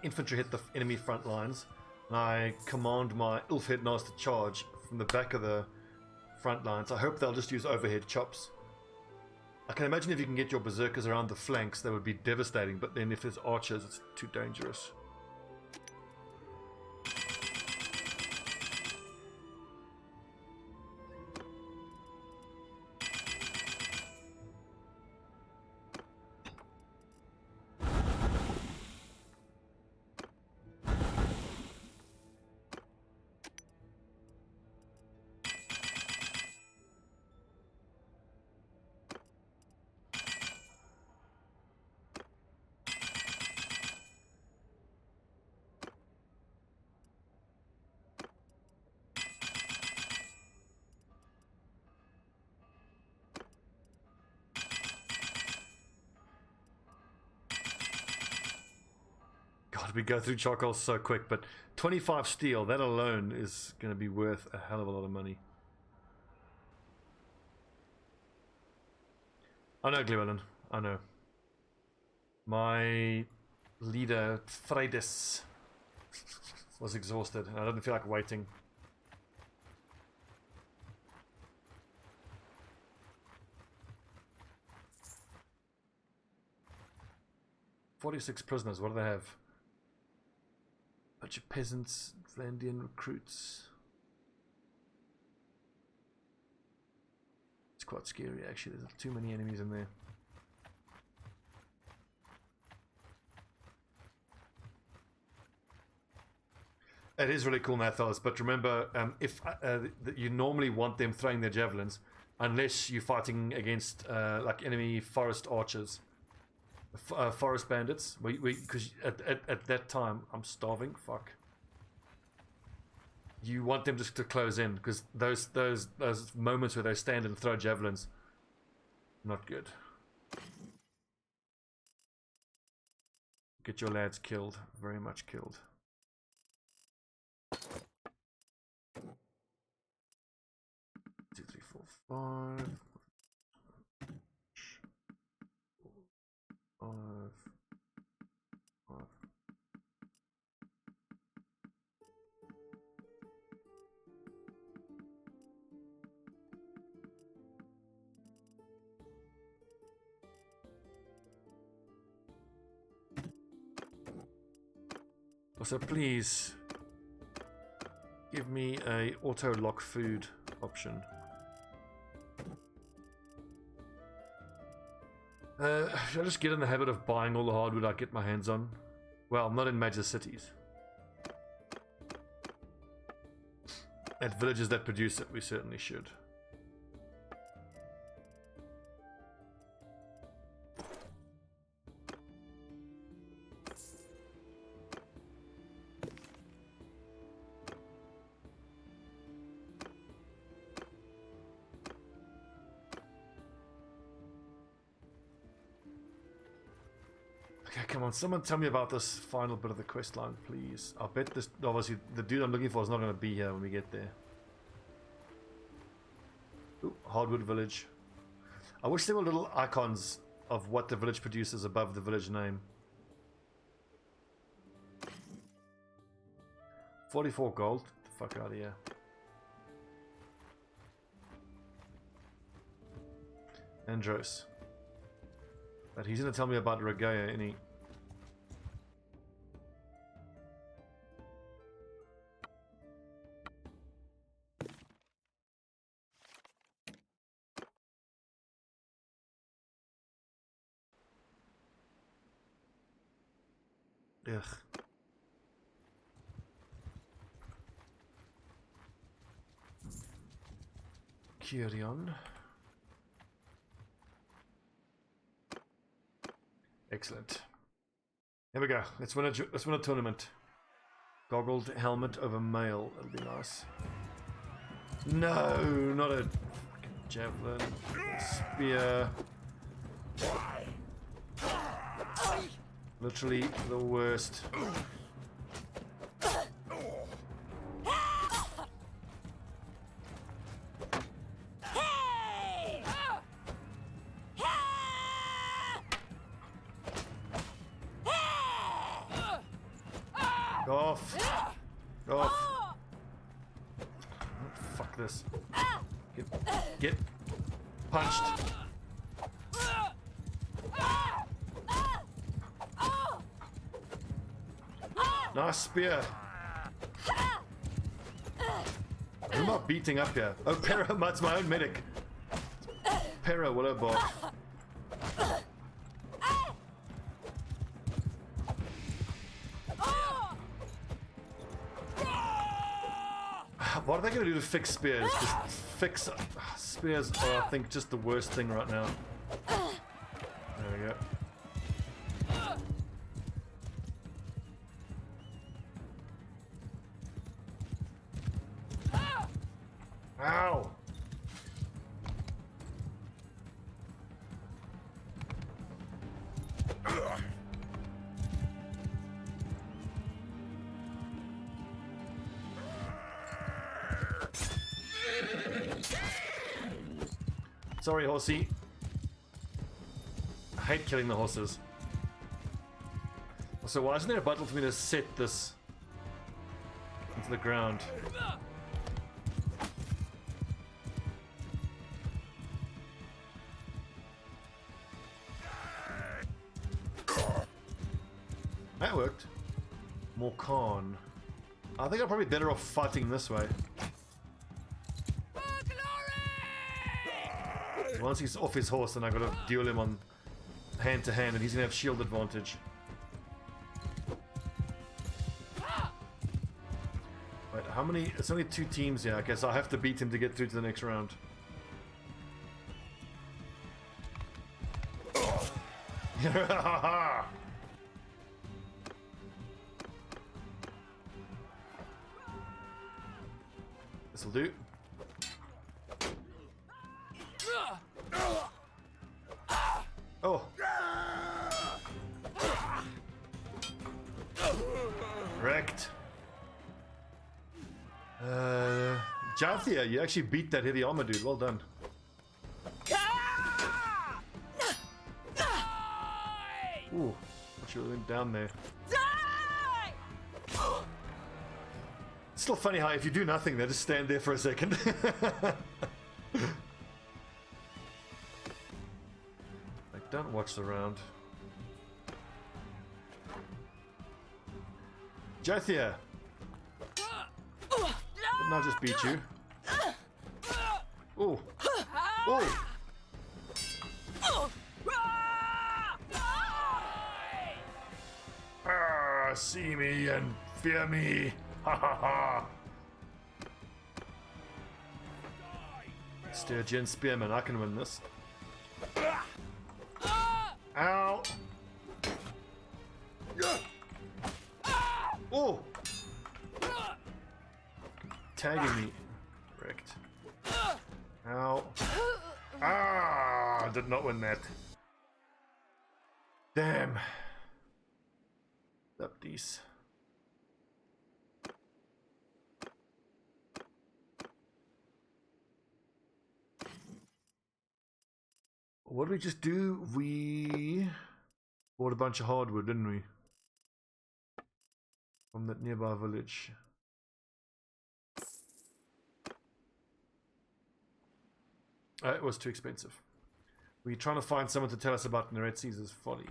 infantry hit the enemy front lines, and I command my Ilf Headmaster to charge from the back of the front lines. I hope they'll just use overhead chops. I can imagine if you can get your berserkers around the flanks, that would be devastating, but then if there's archers, it's too dangerous. We go through charcoal so quick, but 25 steel, that alone is going to be worth a hell of a lot of money. I know, Llewellyn, I know. My leader, Freydis, was exhausted, and I didn't feel like waiting. "46 prisoners, what do they have?" Bunch of peasants, Vlandian recruits. It's quite scary actually, there's too many enemies in there. It is really cool, Mathos, but remember, if you normally want them throwing their javelins, unless you're fighting against like enemy forest archers. Forest bandits, because at that time I'm starving. Fuck. You want them just to close in, because those moments where they stand and throw javelins, not good. Get your lads killed, very much killed. Two, three, four, five. Also, please give me a auto lock food option. Should I just get in the habit of buying all the hardwood I get my hands on? Well, not in major cities. At villages that produce it, we certainly should. Come on, someone tell me about this final bit of the quest line, please. I bet this, obviously, the dude I'm looking for is not going to be here when we get there. Ooh, Hardwood Village. I wish there were little icons of what the village produces above the village name. 44 gold, fuck out of here. Andros. But he's gonna tell me about Regaya, isn't he? Ugh. Kyrion. Excellent. Here we go. Let's win a tournament. Goggled helmet over mail. That'll be nice. No, not a fucking javelin. Spear. Literally the worst. Go off. Go off. Fuck this. Get punched. Nice spear. Who am I beating up here? Oh, Para, that's my own medic. Para, what a bot. What are they going to do to fix spears? Just fix... Spears are, I think, just the worst thing right now. There we go. Ow! Sorry, horsey. I hate killing the horses. So why isn't there a button for me to set this into the ground? That worked. More Khan. I think I'm probably better off fighting this way. Once he's off his horse, then I gotta duel him on hand to hand, and he's gonna have shield advantage. Wait, how many? It's only 2 teams here. I guess I have to beat him to get through to the next round. This'll do. Oh. Wrecked. Jathia, you actually beat that heavy armor dude. Well done. Ooh, I should have went down there. It's still funny how if you do nothing, they just stand there for a second. Don't watch the round. Jathia! Didn't I just beat you? Ooh. Ooh! Ah, see me and fear me! Ha ha ha! Sturgian Spearman, I can win this. Ow! Oh! Tagging me. Wrecked. Ow. Ah! I did not win that. Damn. Up these. What did we just do? We bought a bunch of hardwood, didn't we? From that nearby village. It was too expensive. We're trying to find someone to tell us about Red Caesar's folly.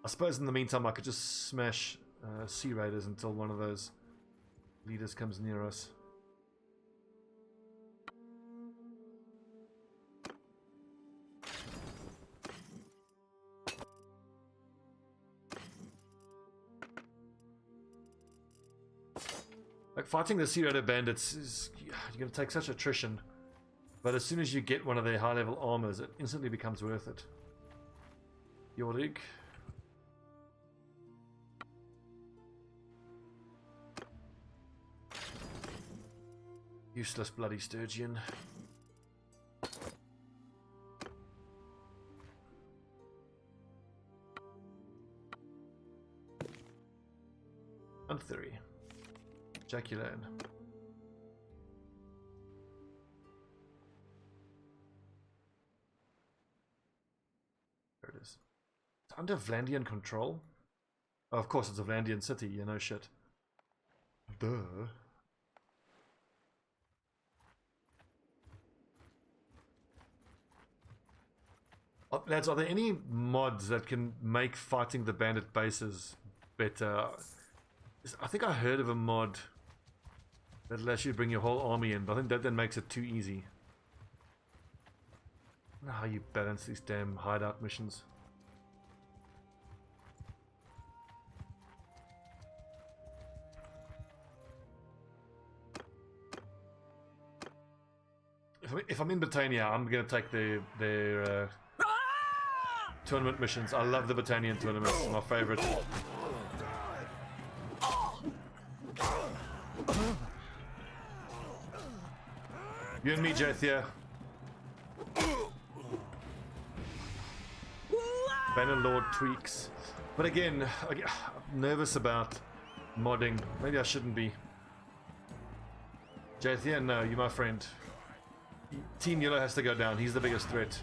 I suppose in the meantime I could just smash Sea Raiders until one of those leaders comes near us. Like, fighting the Sea Raider bandits is, you're going to take such attrition, but as soon as you get one of their high level armors, it instantly becomes worth it. Yorig. Useless bloody Sturgian. And 3. Jaculan. There it is. It's under Vlandian control? Oh, of course it's a Vlandian city, you know shit. Duh. Lads, are there any mods that can make fighting the bandit bases better? I think I heard of a mod that lets you bring your whole army in, but I think that then makes it too easy. I don't know how you balance these damn hideout missions. If I'm in Britannia, I'm going to take their tournament missions. I love the Britannian tournaments, my favorite. You and me, Jathia. Bannerlord tweaks. But again, I'm nervous about modding. Maybe I shouldn't be. Jathia, no, you're my friend. Team Yellow has to go down. He's the biggest threat.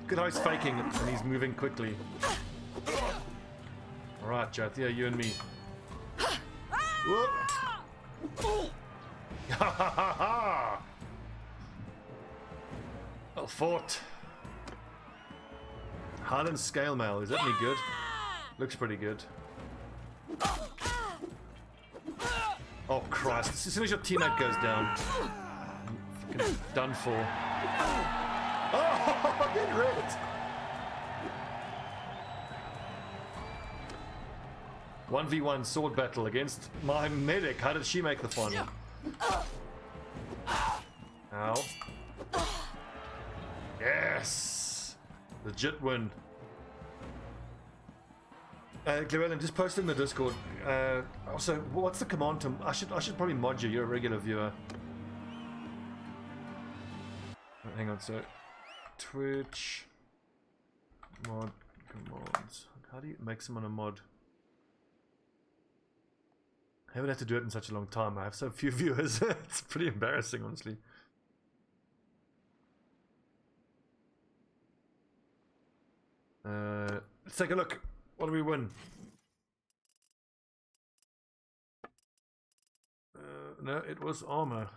Good how he's faking and he's moving quickly. Alright, Jathia, you and me. Whoop. Ha ha ha ha! Well fought. Highland scale mail, is that any good? Looks pretty good. Oh Christ, as soon as your teammate goes down, you're fucking done for. Oh, get wrecked! 1v1 sword battle against my medic. How did she make the final? Ow. Yes! Legit win. Llewellyn, just post in the Discord. Also, what's the command to... I should probably mod you. You're a regular viewer. Hang on, so... Twitch... Mod commands. How do you make someone a mod? I haven't had to do it in such a long time. I have so few viewers. It's pretty embarrassing, honestly. Let's take a look. What do we win? No, it was armor.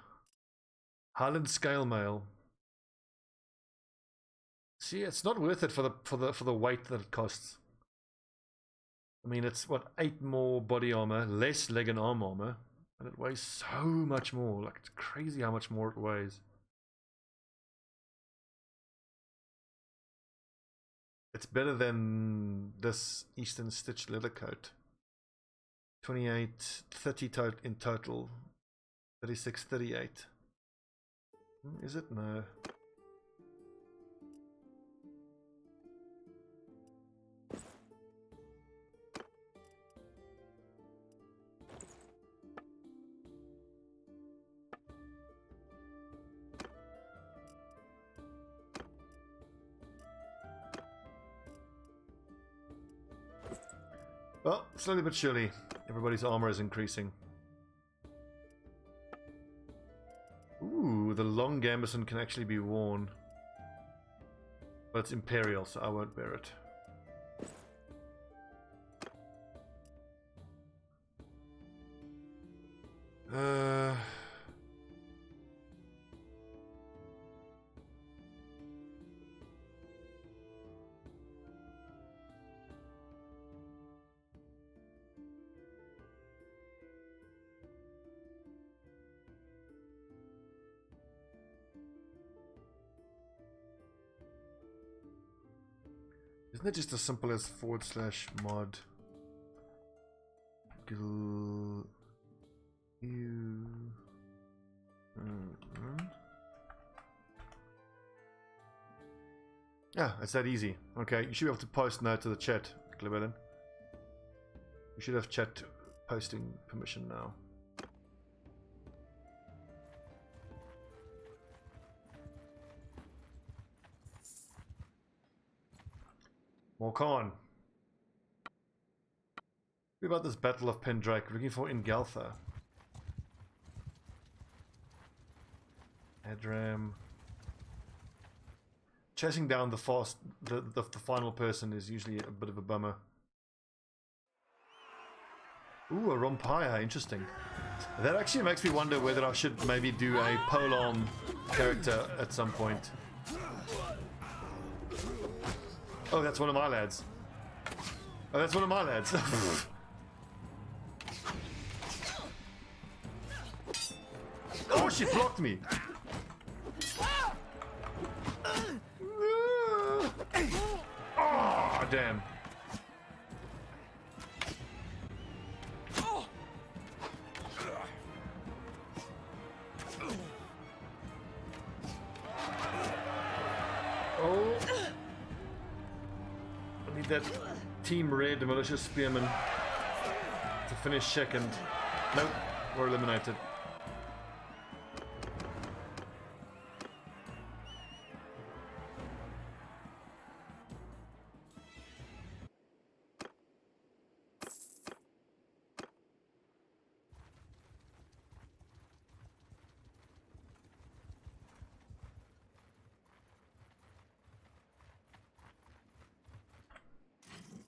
Highland scale mail. See, it's not worth it for the weight that it costs. I mean, it's what, 8 more body armor, less leg and arm armor, and it weighs so much more. Like, it's crazy how much more it weighs. It's better than this Eastern Stitch leather coat. 28, 30 in total. 36, 38. Is it? No. Well, slowly but surely, everybody's armor is increasing. Ooh, the long gambeson can actually be worn. But it's Imperial, so I won't bear it. Isn't it just as simple as /mod gl you yeah, it's that easy. Okay, you should be able to post now to the chat, Cleveland. You should have chat posting permission now. Walk on. What about this Battle of Pendrake? Looking for Ingaltha. Adram. Chasing down the final person is usually a bit of a bummer. Ooh, a Rompire, interesting. That actually makes me wonder whether I should maybe do a polearm character at some point. Oh, that's one of my lads. Oh, that's one of my lads. Oh, she blocked me. Oh, damn. Oh. I need that Team Red Malicious Spearman to finish second. Nope, we're eliminated.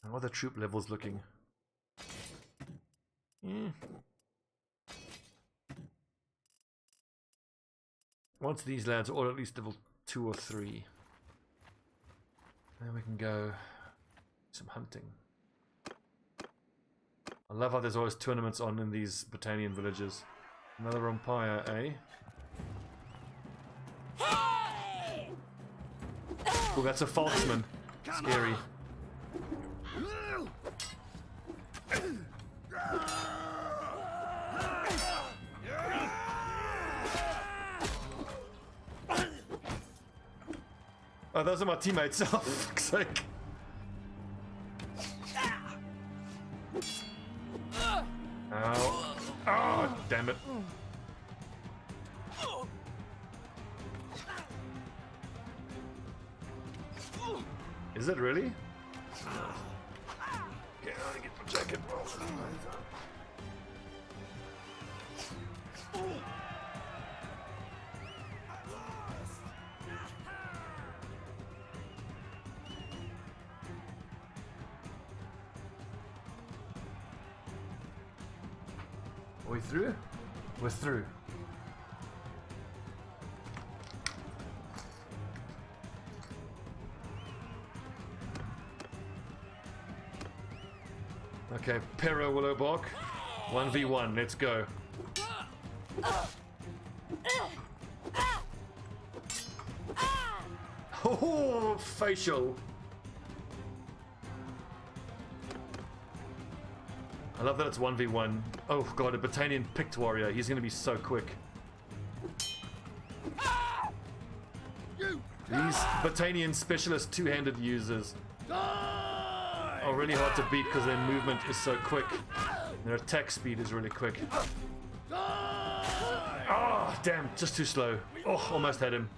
How are the troop levels looking? Once these lads are all at least level 2 or 3, then we can go some hunting. I love how there's always tournaments on in these Britannian villages. Another Empire, eh? Oh, that's a Falksman. Scary. Oh, those are my teammates. Oh, fuck's sake. Ow. Oh, damn it. Is it really? Okay, I get my jacket. Are we through? We're through. Okay, Pero Willowbark. 1v1, let's go. Oh, facial. I love that it's 1v1. Oh god, a Britannian picked warrior. He's gonna be so quick. These Britannian specialist two-handed users are really hard to beat because their movement is so quick. Their attack speed is really quick. Oh, damn, just too slow. Oh, almost had him.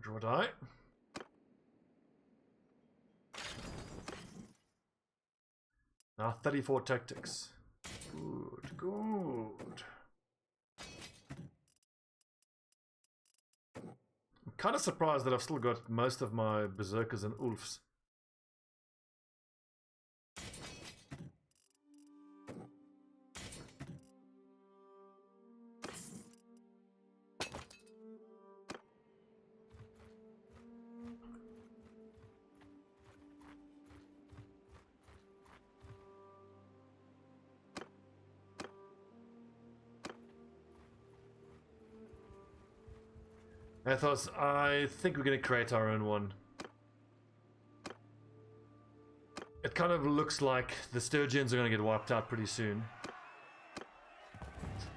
Draw a die. Now 34 tactics. Good, good. I'm kind of surprised that I've still got most of my berserkers and ulfs. Athos, I think we're going to create our own one. It kind of looks like the Sturgians are going to get wiped out pretty soon.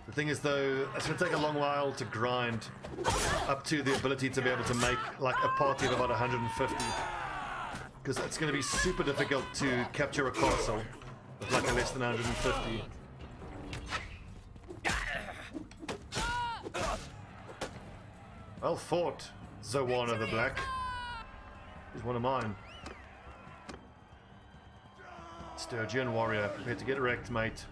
The thing is though, it's going to take a long while to grind up to the ability to be able to make like a party of about 150. Because it's going to be super difficult to capture a castle with like a less than 150. Well fought, Zowana the Black. He's one of mine. Sturgian warrior, prepare to get wrecked, mate.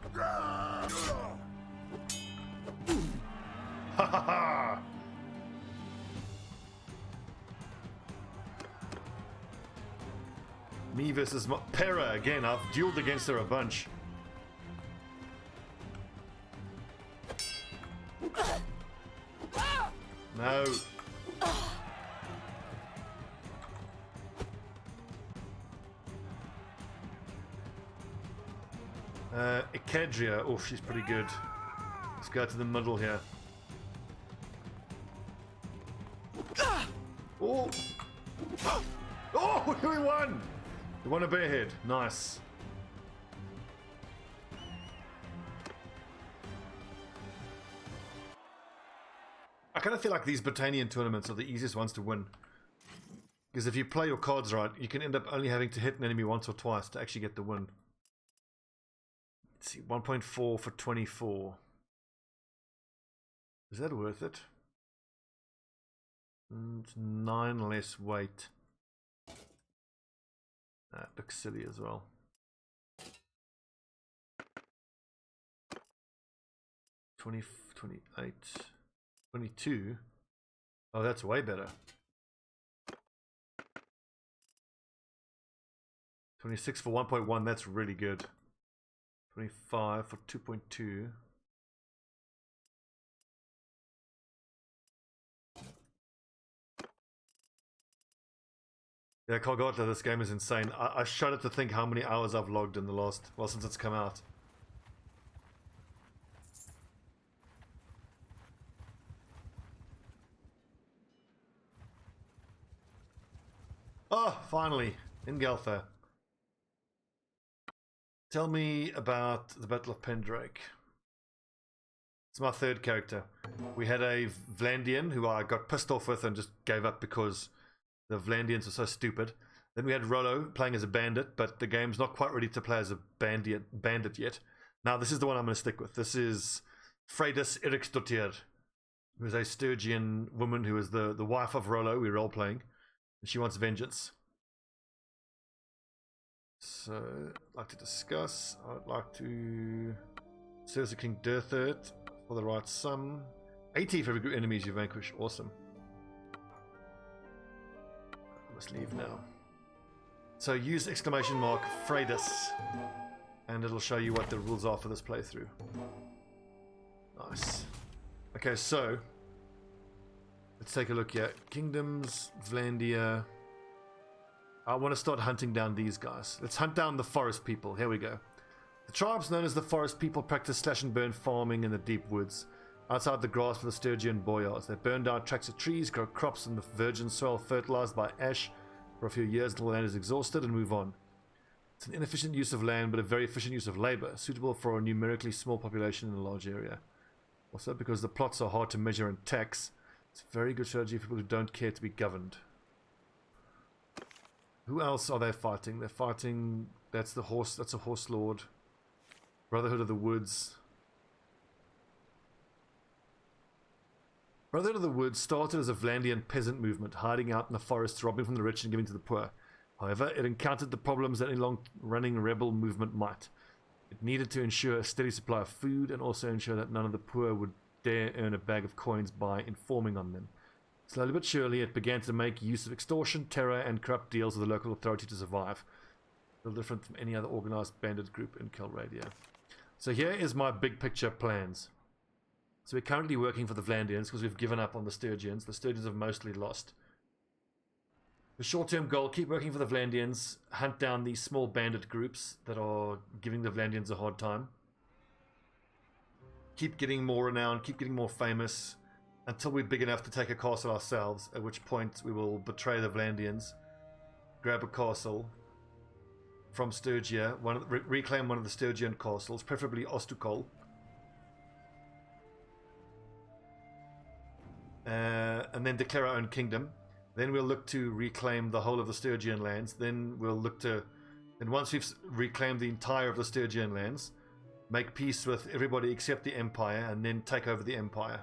Ha ha ha! Me versus Pera again. I've dueled against her a bunch. No. Icadria. Oh, she's pretty good. Let's go to the middle here. Oh! Oh, we won! We won a bear head. Nice. I kind of feel like these Britannian tournaments are the easiest ones to win. Because if you play your cards right, you can end up only having to hit an enemy once or twice to actually get the win. Let's see, 1.4 for 24. Is that worth it? It's 9 less weight. That looks silly as well. 20, 28, 22. Oh, that's way better. 26 for 1.1, that's really good. 25 for 2.2. Yeah, Calradia, this game is insane. I shudder to think how many hours I've logged in the last, well, since it's come out. Oh, finally, in Geltha. Tell me about the Battle of Pendrake. It's my third character. We had a Vlandian who I got pissed off with and just gave up because the Vlandians are so stupid. Then we had Rollo playing as a bandit, but the game's not quite ready to play as a bandit yet. Now this is the one I'm going to stick with. This is Freydis Eriksdottir, who is a Sturgian woman who is the wife of Rollo. We're role-playing, and she wants vengeance. So, I'd like to discuss. I'd like to serve the King Durthert for the right sum. 80 for every group enemies you vanquish. Awesome. I must leave now. So use exclamation mark Freydis, and it'll show you what the rules are for this playthrough. Nice. Okay, so let's take a look here. Kingdoms, Vlandia. I want to start hunting down these guys. Let's hunt down the forest people. Here we go. The tribes known as the forest people practice slash and burn farming in the deep woods. Outside the grass for the Sturgian boyards. They burn down tracts of trees, grow crops in the virgin soil fertilized by ash for a few years until the land is exhausted and move on. It's an inefficient use of land but a very efficient use of labor, suitable for a numerically small population in a large area. Also because the plots are hard to measure and tax, it's a very good strategy for people who don't care to be governed. Who else are they fighting? They're fighting, that's a horse lord. Brotherhood of the Woods. Brotherhood of the Woods started as a Vlandian peasant movement, hiding out in the forests, robbing from the rich and giving to the poor. However, it encountered the problems that any long-running rebel movement might. It needed to ensure a steady supply of food and also ensure that none of the poor would dare earn a bag of coins by informing on them. Slowly but surely, it began to make use of extortion, terror, and corrupt deals with the local authority to survive. A little different from any other organized bandit group in Calradia. So here is my big picture plans. So we're currently working for the Vlandians because we've given up on the Sturgians. The Sturgians have mostly lost. The short-term goal, keep working for the Vlandians, hunt down these small bandit groups that are giving the Vlandians a hard time. Keep getting more renowned, keep getting more famous, until we're big enough to take a castle ourselves, at which point we will betray the Vlandians, grab a castle from Sturgia, reclaim one of the Sturgian castles, preferably Ostukol. And then declare our own kingdom. Then we'll look to reclaim the whole of the Sturgian lands. Then we'll look to, and once we've reclaimed the entire of the Sturgian lands, make peace with everybody except the Empire, and then take over the Empire.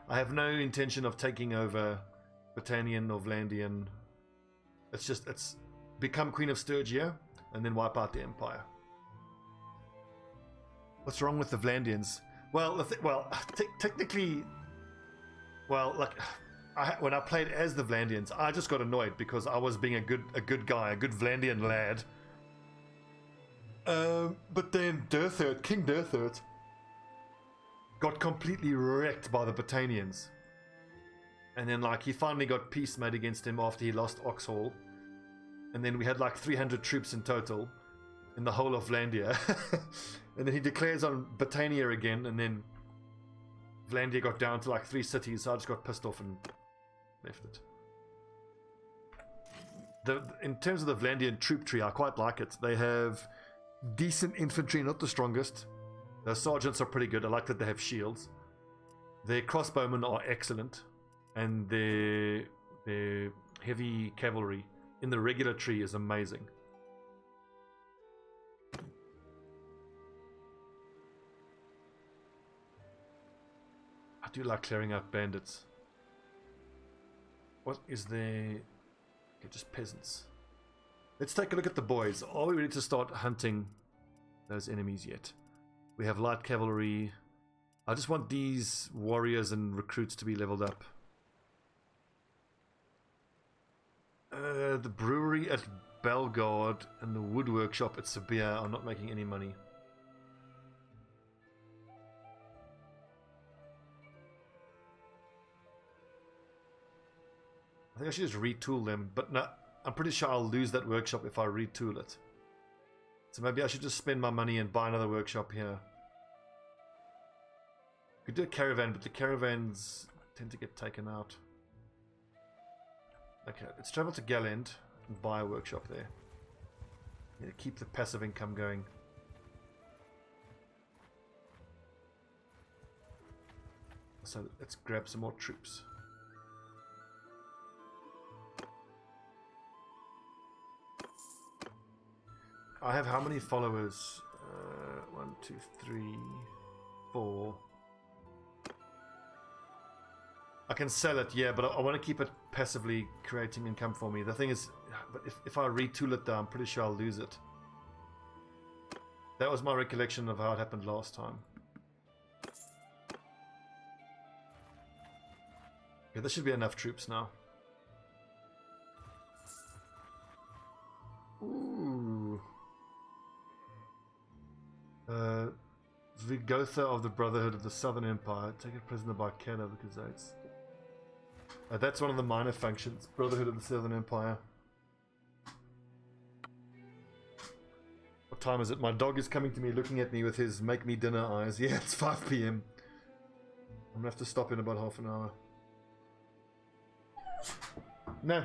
I have no intention of taking over Britannian or Vlandian. It's become Queen of Sturgia, and then wipe out the Empire. What's wrong with the Vlandians? Well, technically, well, like, when I played as the Vlandians, I just got annoyed because I was being a good guy, a good Vlandian lad. But then King Durthert, got completely wrecked by the Britannians. And then, like, he finally got peace made against him after he lost Oxhall. And then we had like 300 troops in total in the whole of Vlandia. And then he declares on Britannia again, and then Vlandia got down to like 3 cities, so I just got pissed off and left it. In terms of the Vlandian troop tree, I quite like it. They have decent infantry, not the strongest. Their sergeants are pretty good. I like that they have shields. Their crossbowmen are excellent, and their heavy cavalry in the regular tree is amazing. I do like clearing out bandits. What is there? Okay, just peasants. Let's take a look at the boys. Are we ready to start hunting those enemies yet? We have light cavalry. I just want these warriors and recruits to be leveled up. The brewery at Belgard and the wood workshop at Sabia are not making any money. I think I should just retool them, but no, I'm pretty sure I'll lose that workshop if I retool it. So maybe I should just spend my money and buy another workshop here. Could do a caravan, but the caravans tend to get taken out. Okay, let's travel to Galend and buy a workshop there. Need to keep the passive income going. So let's grab some more troops. I have how many followers? 1, 2, 3, 4. I can sell it, yeah, but I want to keep it passively creating income for me. The thing is, but if I retool it though, I'm pretty sure I'll lose it. That was my recollection of how it happened last time. Okay, this should be enough troops now. Ooh. Vigotha of the Brotherhood of the Southern Empire. Take a prisoner by Canada because that's... that's one of the minor functions. Brotherhood of the Southern Empire. What time is it? My dog is coming to me, looking at me with his make me dinner eyes. Yeah, it's 5 PM. I'm gonna have to stop in about half an hour. No.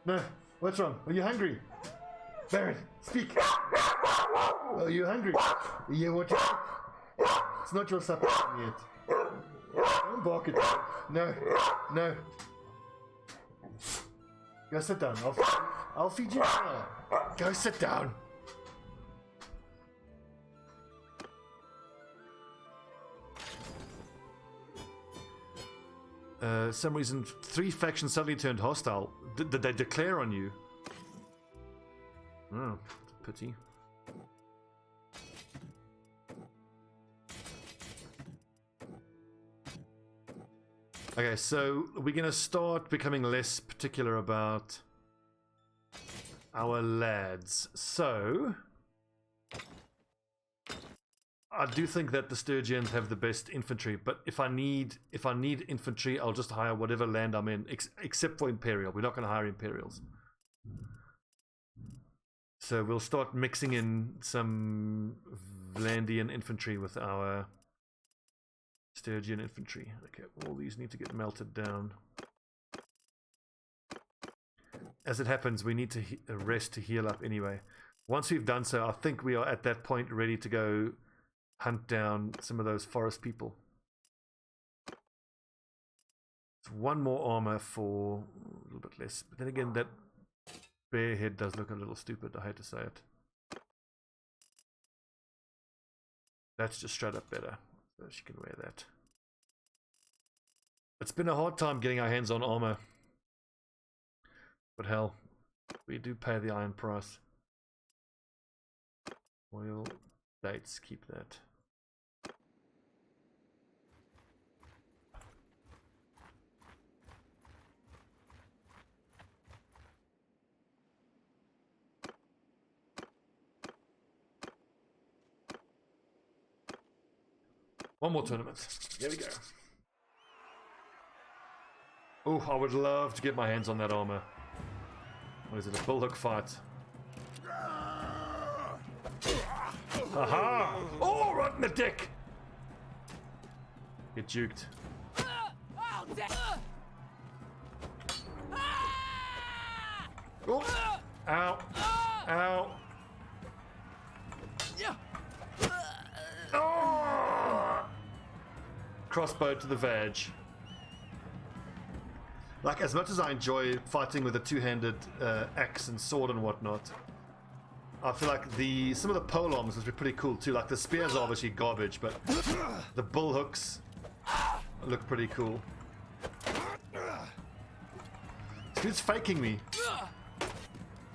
No. What's wrong? Are you hungry? Baron, speak. Are you hungry? Yeah, what? It's not your supper yet. Don't bark at me. No. No. Go sit down. I'll feed you now. Go sit down. Some reason 3 factions suddenly turned hostile. Did they declare on you? Oh, pity. Okay, so we're gonna start becoming less particular about our lads. So I do think that the Sturgians have the best infantry, but if I need infantry, I'll just hire whatever land I'm in, except for Imperial. We're not going to hire Imperials. So we'll start mixing in some Vlandian infantry with our Sturgian infantry. Okay, all these need to get melted down. As it happens, we need to rest to heal up anyway. Once we've done so, I think we are at that point ready to go hunt down some of those forest people. It's 1 more armor for a little bit less. But then again, that bear head does look a little stupid. I hate to say it. That's just straight up better. So she can wear that. It's been a hard time getting our hands on armor. But hell, we do pay the iron price. Oil, dates, keep that. One more tournament. Here we go. Oh, I would love to get my hands on that armor. What is it? A bulldog fight. Haha! Oh, right in the dick! Get juked. Oh! Ow! Ow! Oh! Crossbow to the veg. Like, as much as I enjoy fighting with a two-handed axe and sword and whatnot, I feel like some of the polearms would be pretty cool too. Like, the spears are obviously garbage, but the bull hooks look pretty cool. This dude's faking me.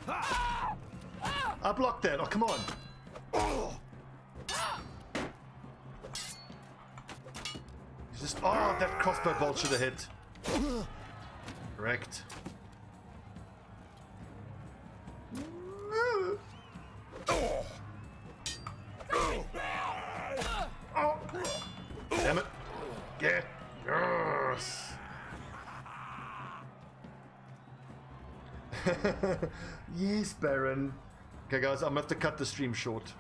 I blocked that. Oh, come on. He's just... Oh, that crossbow bolt should have hit. Correct. Oh. Damn it. Get. Yes. Yes, Baron. Okay, guys, I'm gonna have to cut the stream short.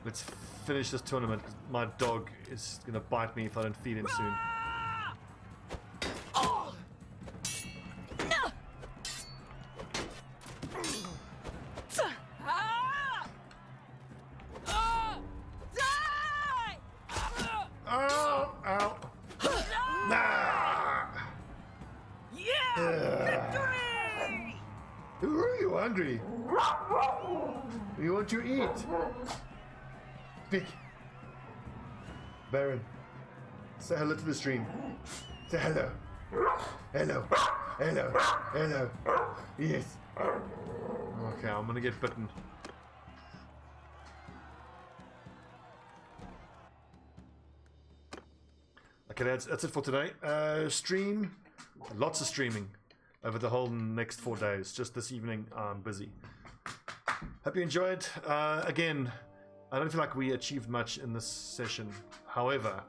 Let's finish this tournament. My dog is gonna bite me if I don't feed him soon. You want to eat? Speak. Baron, say hello to the stream. Say hello. Hello. Hello. Hello. Yes. Okay, I'm gonna get bitten. Okay, that's it for today. Stream. Lots of streaming over the whole next 4 days. Just this evening, I'm busy. Hope you enjoyed. Again, I don't feel like we achieved much in this session. However,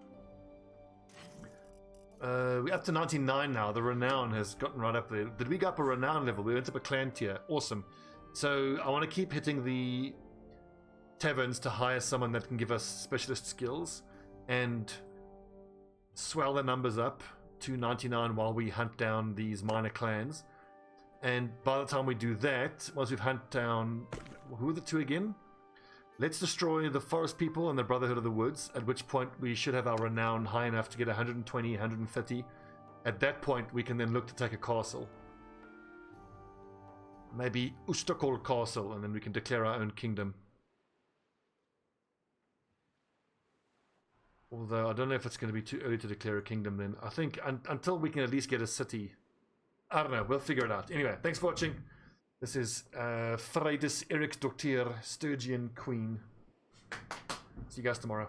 we're up to 99 now. The renown has gotten right up there. Did we go up a renown level? We went up a clan tier. Awesome. So I want to keep hitting the taverns to hire someone that can give us specialist skills and swell the numbers up to 99 while we hunt down these minor clans. And by the time we do that, once we've hunted down, who are the two again? Let's destroy the forest people and the Brotherhood of the Woods, at which point we should have our renown high enough to get 120, 130. At that point, we can then look to take a castle. Maybe Ustakol Castle, and then we can declare our own kingdom. Although I don't know if it's going to be too early to declare a kingdom then. I think until we can at least get a city. I don't know. We'll figure it out. Anyway, thanks for watching. This is Freydis Eriksdottir, Sturgian Queen. See you guys tomorrow.